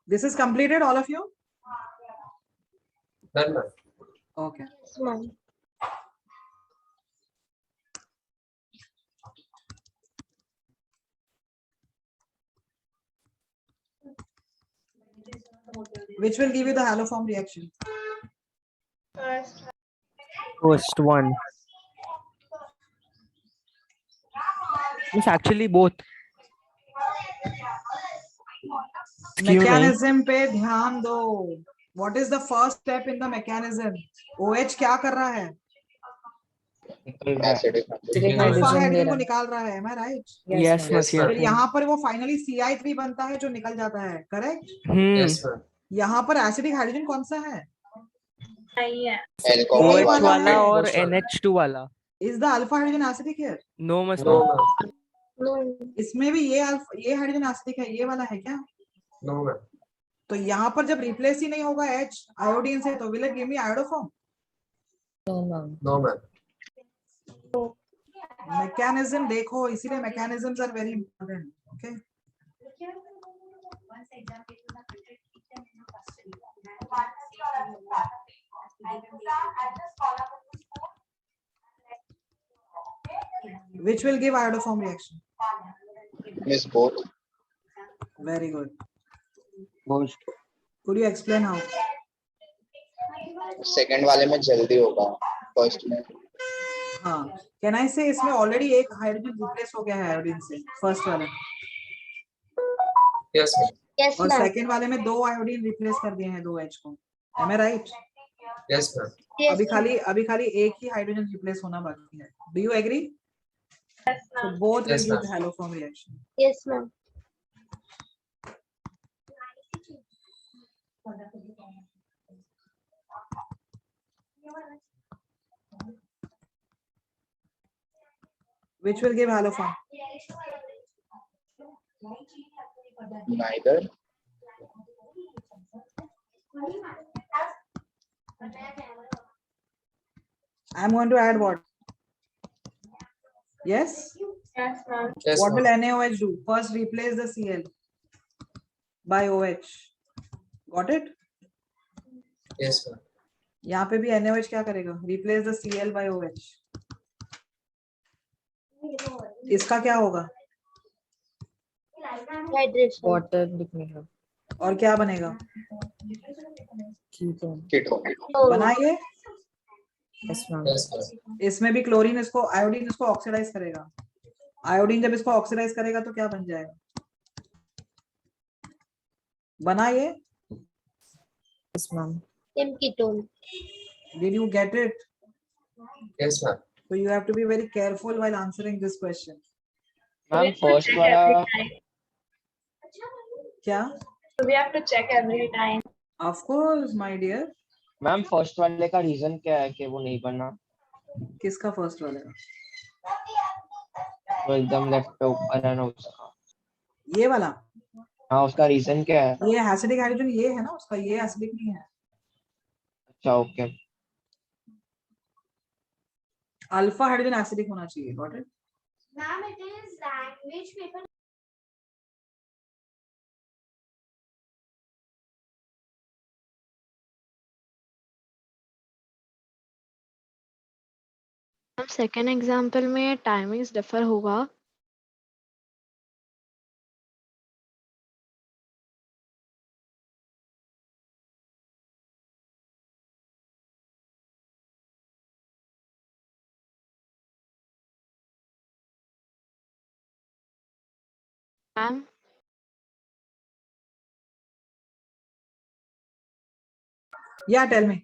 This is completed, all of you? Done, ma'am. Okay. Yes, ma'am. Which will give you the haloform reaction? First, First one. It's actually both. Skew नहीं. Mechanism पे ध्यान दो. What is the first step in the mechanism? OH क्या कर रहा है? निकल रहा है। Acidic अल्फा hydrogen हाइड्रोजन दे को रहा है. निकाल रहा है. Am I right? Yes, ma'am. yes, Yes, ma'am. फिर यहाँ पर वो फाइनली CI3 बनता है जो निकल जाता है. करेक्ट? Yes, ma'am. यहाँ पर एसिडिक हाइड्रोजन कौन सा है? नहीं है. OH OH वाला और First one. NH2 वाला. Is the alpha hydrogen acidic here? No, must No, not. ma'am. No. इसमें भी ये ये हाइड्रोजन एसिडिक है. ये वाला है क्या? No, ma'am. तो यहाँ पर जब रिप्लेस ही नहीं होगा H आयोडीन से तो will it give me iodoform? No, ma'am. No, ma'am. Mechanism देखो, इसीलिए mechanisms are very important. Okay. Which will give iodoform reaction? Miss both. Very good. Boost. Could you explain how? Second वाले में जल्दी होगा, first में. हाँ. Can I say इसमें already एक हाइड्रोजन रिप्लेस हो गया है आयोडीन से फर्स्ट वाले, Yes, ma'am. Yes, और ma'am. सेकंड वाले में 2 आयोडीन रिप्लेस कर दिए हैं 2 H को. Am I right? Yes, ma'am. Yes, अभी खाली एक ही हाइड्रोजन रिप्लेस होना बाकी है. Do you agree? Yes, So ma'am. both will Yes, give ma'am. haloform reaction. yes, ma'am. Which will give haloform? Neither. I'm going to add what? Yes? Yes, ma'am. Yes, What will ma'am. NaOH do? First replace the Cl by OH. Got it? Yes, ma'am. यहाँ पे भी NaOH क्या करेगा? Replace the Cl by OH. इसका क्या होगा? Hydration. Water निकलेगा. और क्या बनेगा? Ketone. Ketone. So, बनाइए. Yes, ma'am. Yes, ma'am. इसमें भी क्लोरीन इसको आयोडीन इसको ऑक्सीडाइज करेगा. आयोडीन जब इसको ऑक्सीडाइज करेगा तो क्या बन जाएगा? बनाइए. Yes, ma'am. same ketone. Did you get it? Yes, ma'am. So you have to be very careful while answering this question. We ma'am have to first check वाला every time. क्या? So we have to check every time. Of course, my dear. Ma'am first वाले का reason क्या है कि वो नहीं बना? किसका फर्स्ट वाला? वो एकदम लेफ्ट पे ऊपर है ना उसका. ये वाला. हाँ उसका रीजन क्या है? ये एसिडिक हाइड्रोजन ये है ना उसका, ये एसिडिक नहीं है. अच्छा ओके. अल्फा हाइड्रोजन एसिडिक होना चाहिए. Got it? Ma'am, it is language paper. Second example में टाइमिंग्स डिफर होगा. Ma'am Yeah, tell me.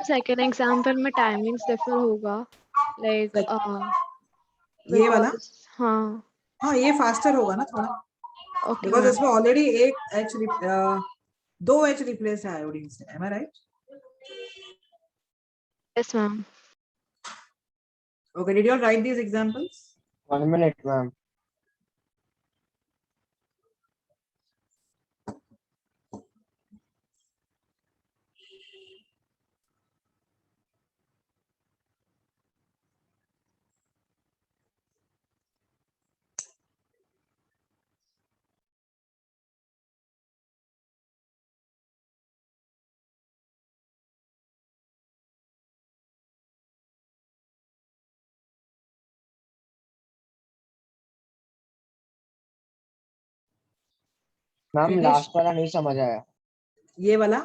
Second example में टाइमिंग्स डिफर होगा. लाइक ये वाला? हाँ. हाँ, ये फास्टर होगा ना थोड़ा. Okay because ma'am. इसमें ऑलरेडी एक H 2 H रिप्लेस है आयोडीन से. Am I right? Yes ma'am. Okay, did you all write these examples? 1 minute ma'am. Ma'am Finish. Last वाला नहीं समझ आया. ये वाला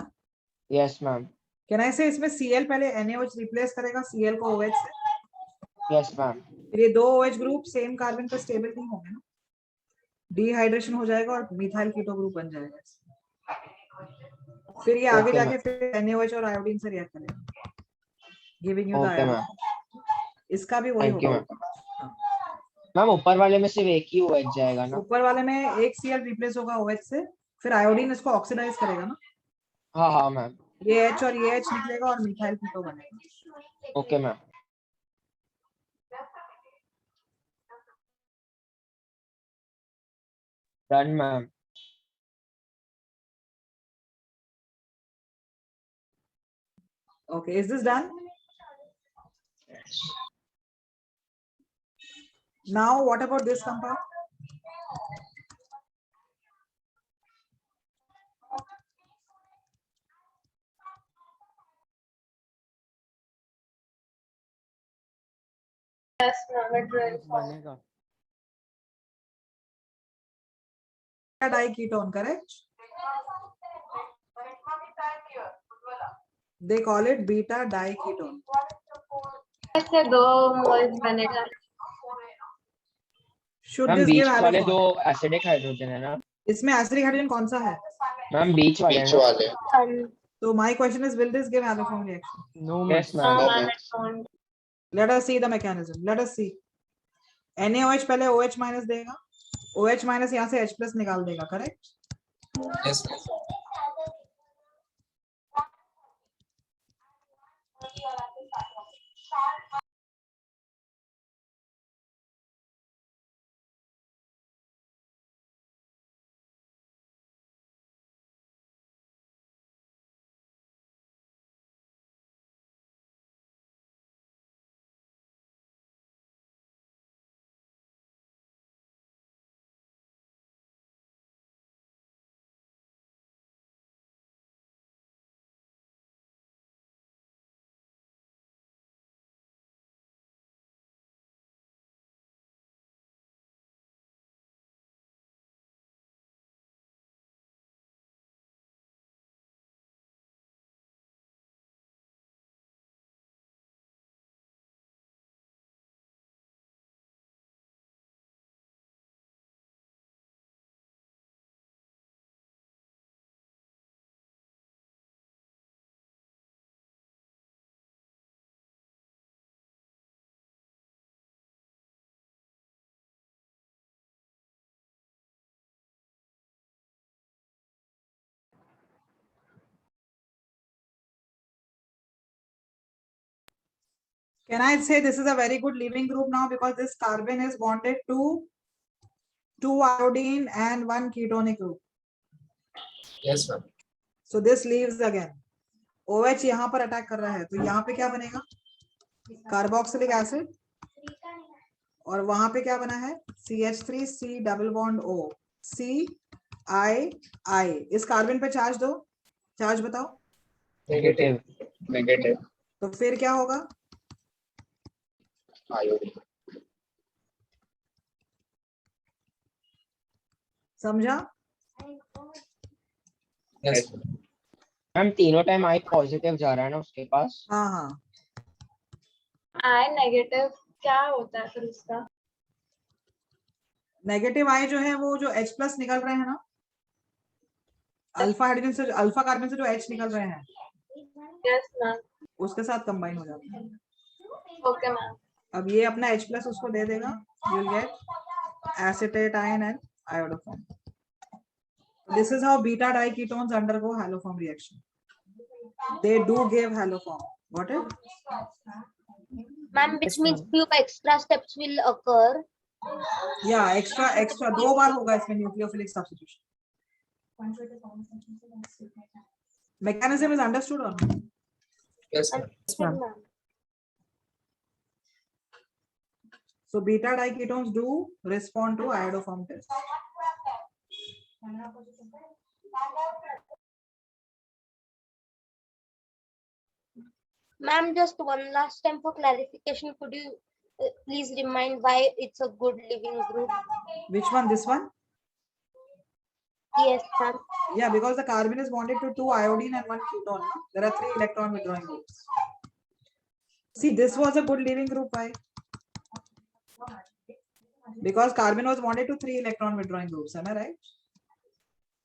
यस मैम. कैन आई से इसमें Cl पहले NaOH रिप्लेस करेगा Cl को OH से. Yes ma'am. फिर ये दो OH ग्रुप सेम कार्बन पे स्टेबल नहीं होंगे ना, डिहाइड्रेशन हो जाएगा और मिथाइल कीटो ग्रुप बन जाएगा. फिर ये आगे Okay, जाके फिर NaOH और आयोडीन से रिएक्ट करेगा, giving you the okay ma'am. Iodine. इसका भी वही थैंक यू होगा. मैम. मैम ऊपर वाले में सिर्फ एक ही OH जाएगा ना? ऊपर वाले में एक Cl रिप्लेस होगा OH से, फिर आयोडीन इसको ऑक्सीडाइज करेगा ना, हाँ हाँ मैम. ये H और ये H निकलेगा और मिथाइल कीटो बनेगा. Okay ma'am. Done ma'am. Okay, is this done? Now, what about this compound? Yes, ma'am. It will form. बनेगा. Diketone, correct? They call it beta diketone. ऐसे 2 moles बनेगा. Should मैम this give बीच वाले दो halophone? Acidic hydrogen है ना? इसमें acidic hydrogen कौन सा है? मैम बीच वाले ना? So my question is, will this give halophone reaction? No, yes No, ma'am. ma'am, it won't. Let us see the mechanism. Let us see. NaOH पहले OH minus देगा, OH minus यहाँ से H plus निकाल देगा, correct? Yes, ma'am. Can I say this is a very good leaving group now, because this carbon is bonded to 2 iodine and 1 ketonic group. Yes, ma'am. So this leaves again. OH यहाँ पर attack कर रहा है, तो यहाँ पे क्या बनेगा? Carboxylic acid. और वहां पे क्या बना है? CH3C double bond O, CI. इस कार्बन पे चार्ज दो, चार्ज बताओ. Negative. Negative. तो फिर क्या होगा? Iodine. समझा? Yes, ma'am. मैम तीनों टाइम आई पॉजिटिव जा रहा है ना उसके पास? हाँ हाँ. I negative क्या होता है फिर उसका? नेगेटिव आई जो है वो जो H प्लस निकल रहे हैं ना, अल्फा हाइड्रोजन से, अल्फा कार्बन से जो H निकल रहे हैं, Yes, ma'am. उसके साथ कंबाइन हो जाते हैं. Okay, ma'am. अब ये अपना H प्लस उसको दे देगा, you will get acetate ion and iodoform. This is how beta diketones undergo haloform reaction. They do give haloform. Got it? Ma'am, which means few extra steps will occur. Yeah, extra 2 बार होगा इसमें nucleophilic substitution. Mechanism is understood or not? Yes, ma'am. Understood, ma'am. So beta diketones do respond to iodoform test. Ma'am, just one last time for clarification, could you please remind why it's a good living group? Which one? This one? Yes, ma'am. Yeah, because the carbon is bonded to 2 iodine and 1 ketone. No? There are 3 electron withdrawing groups. See, this was a good leaving group. Why? Because carbon was bonded to 3 electron withdrawing groups. Am I right?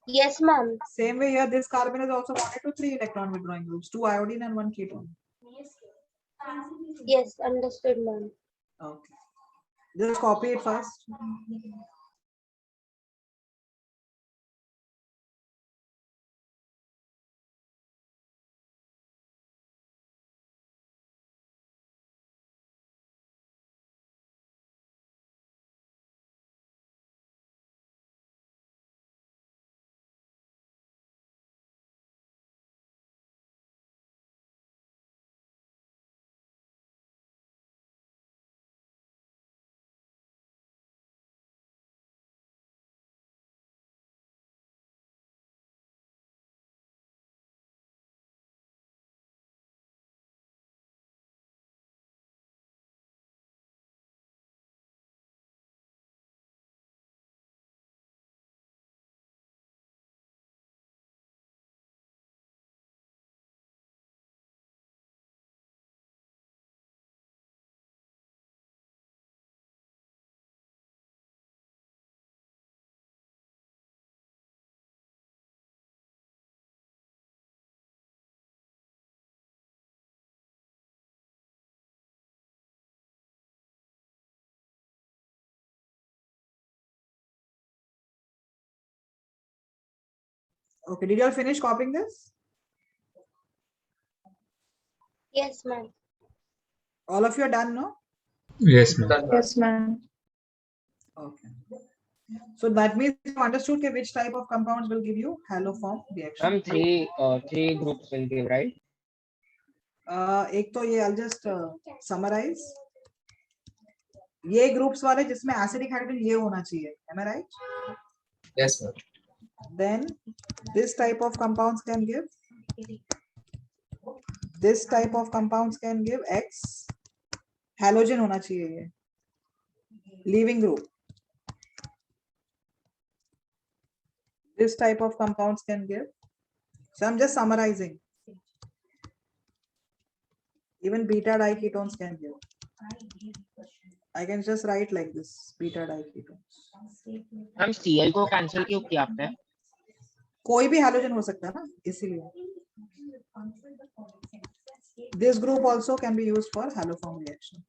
Yes, ma'am. Same way here, this carbon is also bonded to 3 electron withdrawing groups, 2 iodine and 1 ketone. Yes, understood, ma'am. Okay. Just copy it first. Okay, did you all finish copying this? Yes, ma'am. All of you are done, no? Yes, ma'am. Done, ma'am. Yes, ma'am. Okay. So that means you understood okay, which type of compounds will give you haloform reaction. Ma'am, three groups will give, right? एक तो ये I'll just summarize. ये groups वाले जिसमें acidic hydrogen ये होना चाहिए. Am I right? Yes, ma'am. Then this type of compounds can give. This type of compounds can give X. Halogen होना चाहिए ये. Leaving group. This type of compounds can give. So I'm just summarizing. Even beta diketones can give. I can just write like this, beta diketones. Ma'am Cl को cancel क्यों किया आपने? कोई भी halogen हो सकता है ना, इसीलिए. This group also can be used for haloform reaction.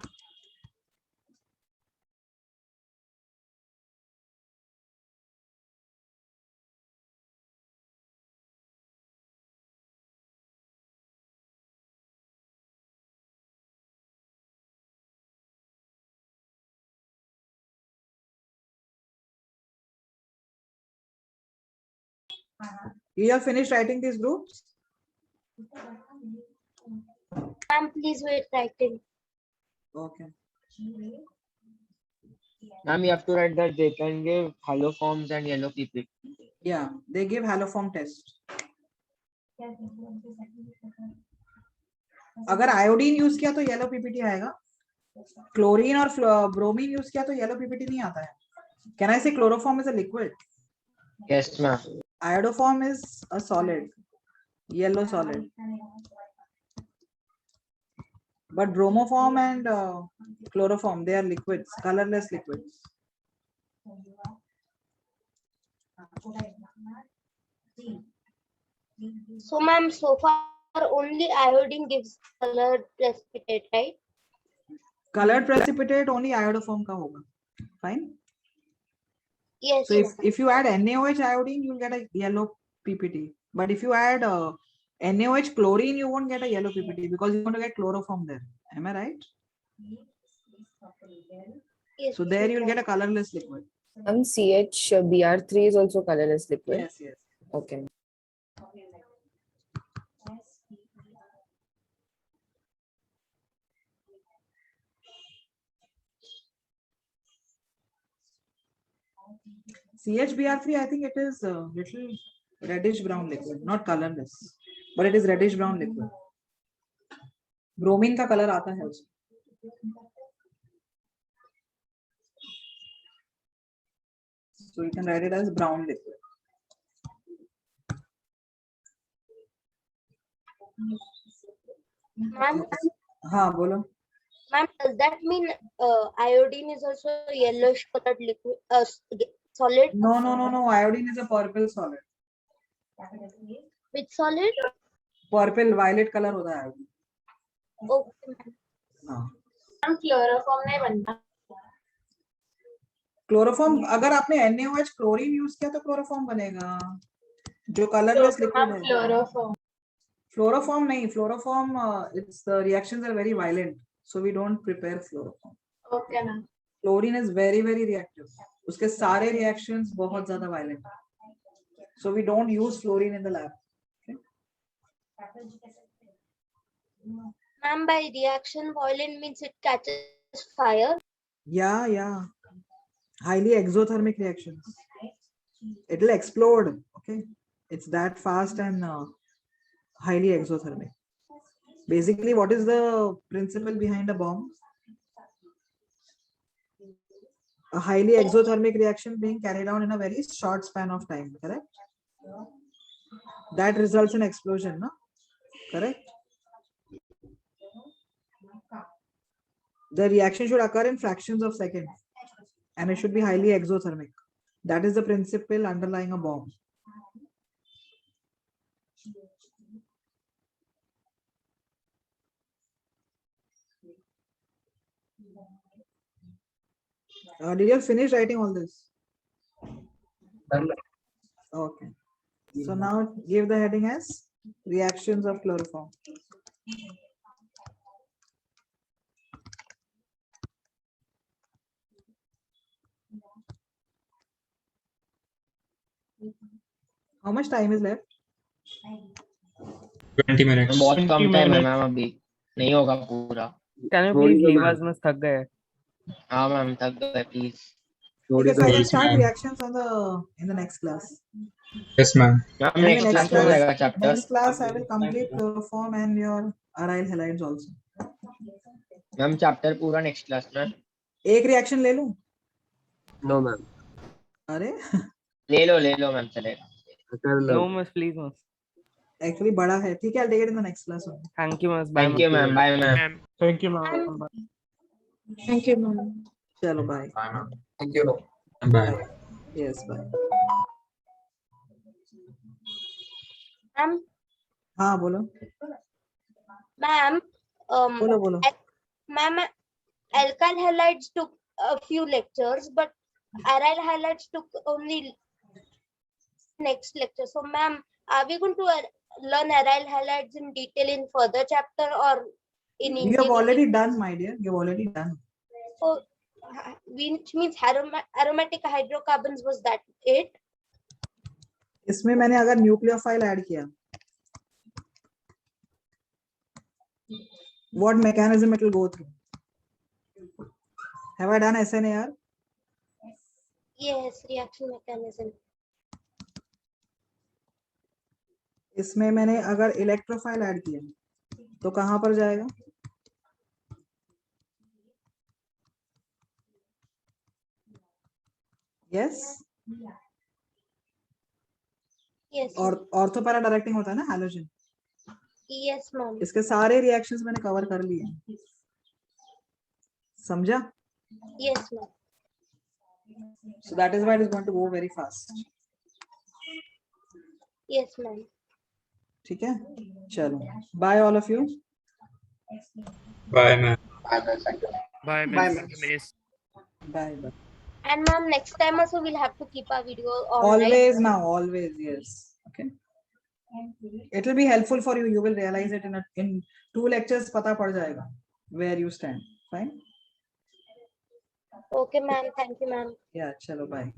You have finished writing these groups? Ma'am, please wait writing. Okay. Ma'am, you have to write that they can give haloforms and yellow PP. Yeah, they give haloform test. अगर iodine use किया तो yellow PPT आएगा. Chlorine और bromine use किया तो yellow PPT नहीं आता है. Can I say chloroform is a liquid? Yes, ma'am. Iodoform is a solid, yellow solid. But bromoform and chloroform, they are liquids, colorless liquids. So, ma'am, so far only iodine gives colored precipitate, right? Colored precipitate only iodoform का होगा. Fine. Yes. So if you add NaOH iodine, you will get a yellow PPT. But if you add NaOH chlorine, you won't get a yellow PPT because you want to get chloroform there. Am I right? Yes. So there you will get a colorless liquid. CHBr3 is also colorless liquid. Yes, yes. Okay. CHBr3, I think it is a little reddish brown liquid, not colorless, but it is reddish brown liquid. Bromine का color आता है उसमें. So you can write it as brown liquid. Ma'am, हाँ बोलो. ma'am, does that mean iodine is also yellowish colored liquid, solid? No. Iodine is a purple solid. Which solid? Purple violet color होता है iodine. Okay, ma'am. हाँ. हम chloroform नहीं बनता. Chloroform अगर आपने NaOH क्लोरीन यूज किया तो क्लोरोफॉर्म बनेगा. जो कलरलेस लिक्विड है. क्लोरोफॉर्म. Fluoroform नहीं. Fluoroform it's the reactions are very violent, so we don't prepare fluoroform. Okay ma'am. Chlorine is very reactive. उसके सारे reactions बहुत ज्यादा violent. So we don't use fluorine in the lab. Ma'am, by reaction violent means it catches fire. Yeah. Highly exothermic reactions. It will explode. Okay, it's that fast and highly exothermic. Basically, what is the principle behind a bomb? A highly exothermic reaction being carried out in a very short span of time. Correct? That results in explosion. No? Correct? The reaction should occur in fractions of seconds and it should be highly exothermic. That is the principle underlying a bomb. Did you finish writing all this? Done. Okay. So now give the heading as reactions of chloroform. How much time is left? 20 minutes. बहुत 20 कम time है minutes. Ma'am, अभी नहीं होगा पूरा. Can you थोड़ी please तो leave ma'am. us? मैं थक गए. हाँ मैम, थक गए प्लीज. थोड़ी Okay, so I तो can Yes, start ma'am. reactions on in the next class. Yes, ma'am. Ma'am In the next next class में हो class, जाएगा chapter. next class I will complete chloroform and your aryl halides also. Ma'am chapter पूरा next class में. एक reaction ले लूं? No ma'am. अरे ले लो मैम, चलेगा. कर लो. No, miss, please, miss. actually बड़ा है. ठीक है, I'll take it in the next class only. Thank you, miss. Bye, thank you ma'am, bye ma'am. Thank you, ma'am. Bye. Thank you ma'am. चलो bye. Bye, ma'am. Thank you. Bye. Yes, bye. Ma'am, हाँ बोलो. ma'am, बोलो. ma'am, alkyl halides took a few lectures, but aryl halides took only next lecture. So, ma'am, are we going to learn aryl halides in detail in further chapter or in You have already done, my dear. You have already done. So, which means aromatic hydrocarbons, was that it? इसमें मैंने अगर nucleophile add किया, what mechanism it will go through? Have I done SNAR? Yes, reaction mechanism. इसमें मैंने अगर electrophile add किया तो कहां पर जाएगा? Yes. Yes. और ऑर्थोपैरा डायरेक्टिंग होता है ना हैलोजन. Yes, ma'am. इसके सारे रिएक्शंस मैंने कवर कर लिए हैं. समझा? Yes, ma'am. So that is why it is going to go very fast. Yes, ma'am. ठीक है? चलो. Bye all of you. Bye, ma'am. Bye, bye. Thank you. Bye, Bye, miss. Bye. And ma'am, next time also we'll have to keep our video on. Always now, always, yes. Okay. It will be helpful for you. You will realize it in 2 lectures. पता पड़ जाएगा where you stand. Fine. Okay, ma'am. Thank you, ma'am. Yeah. चलो. Bye.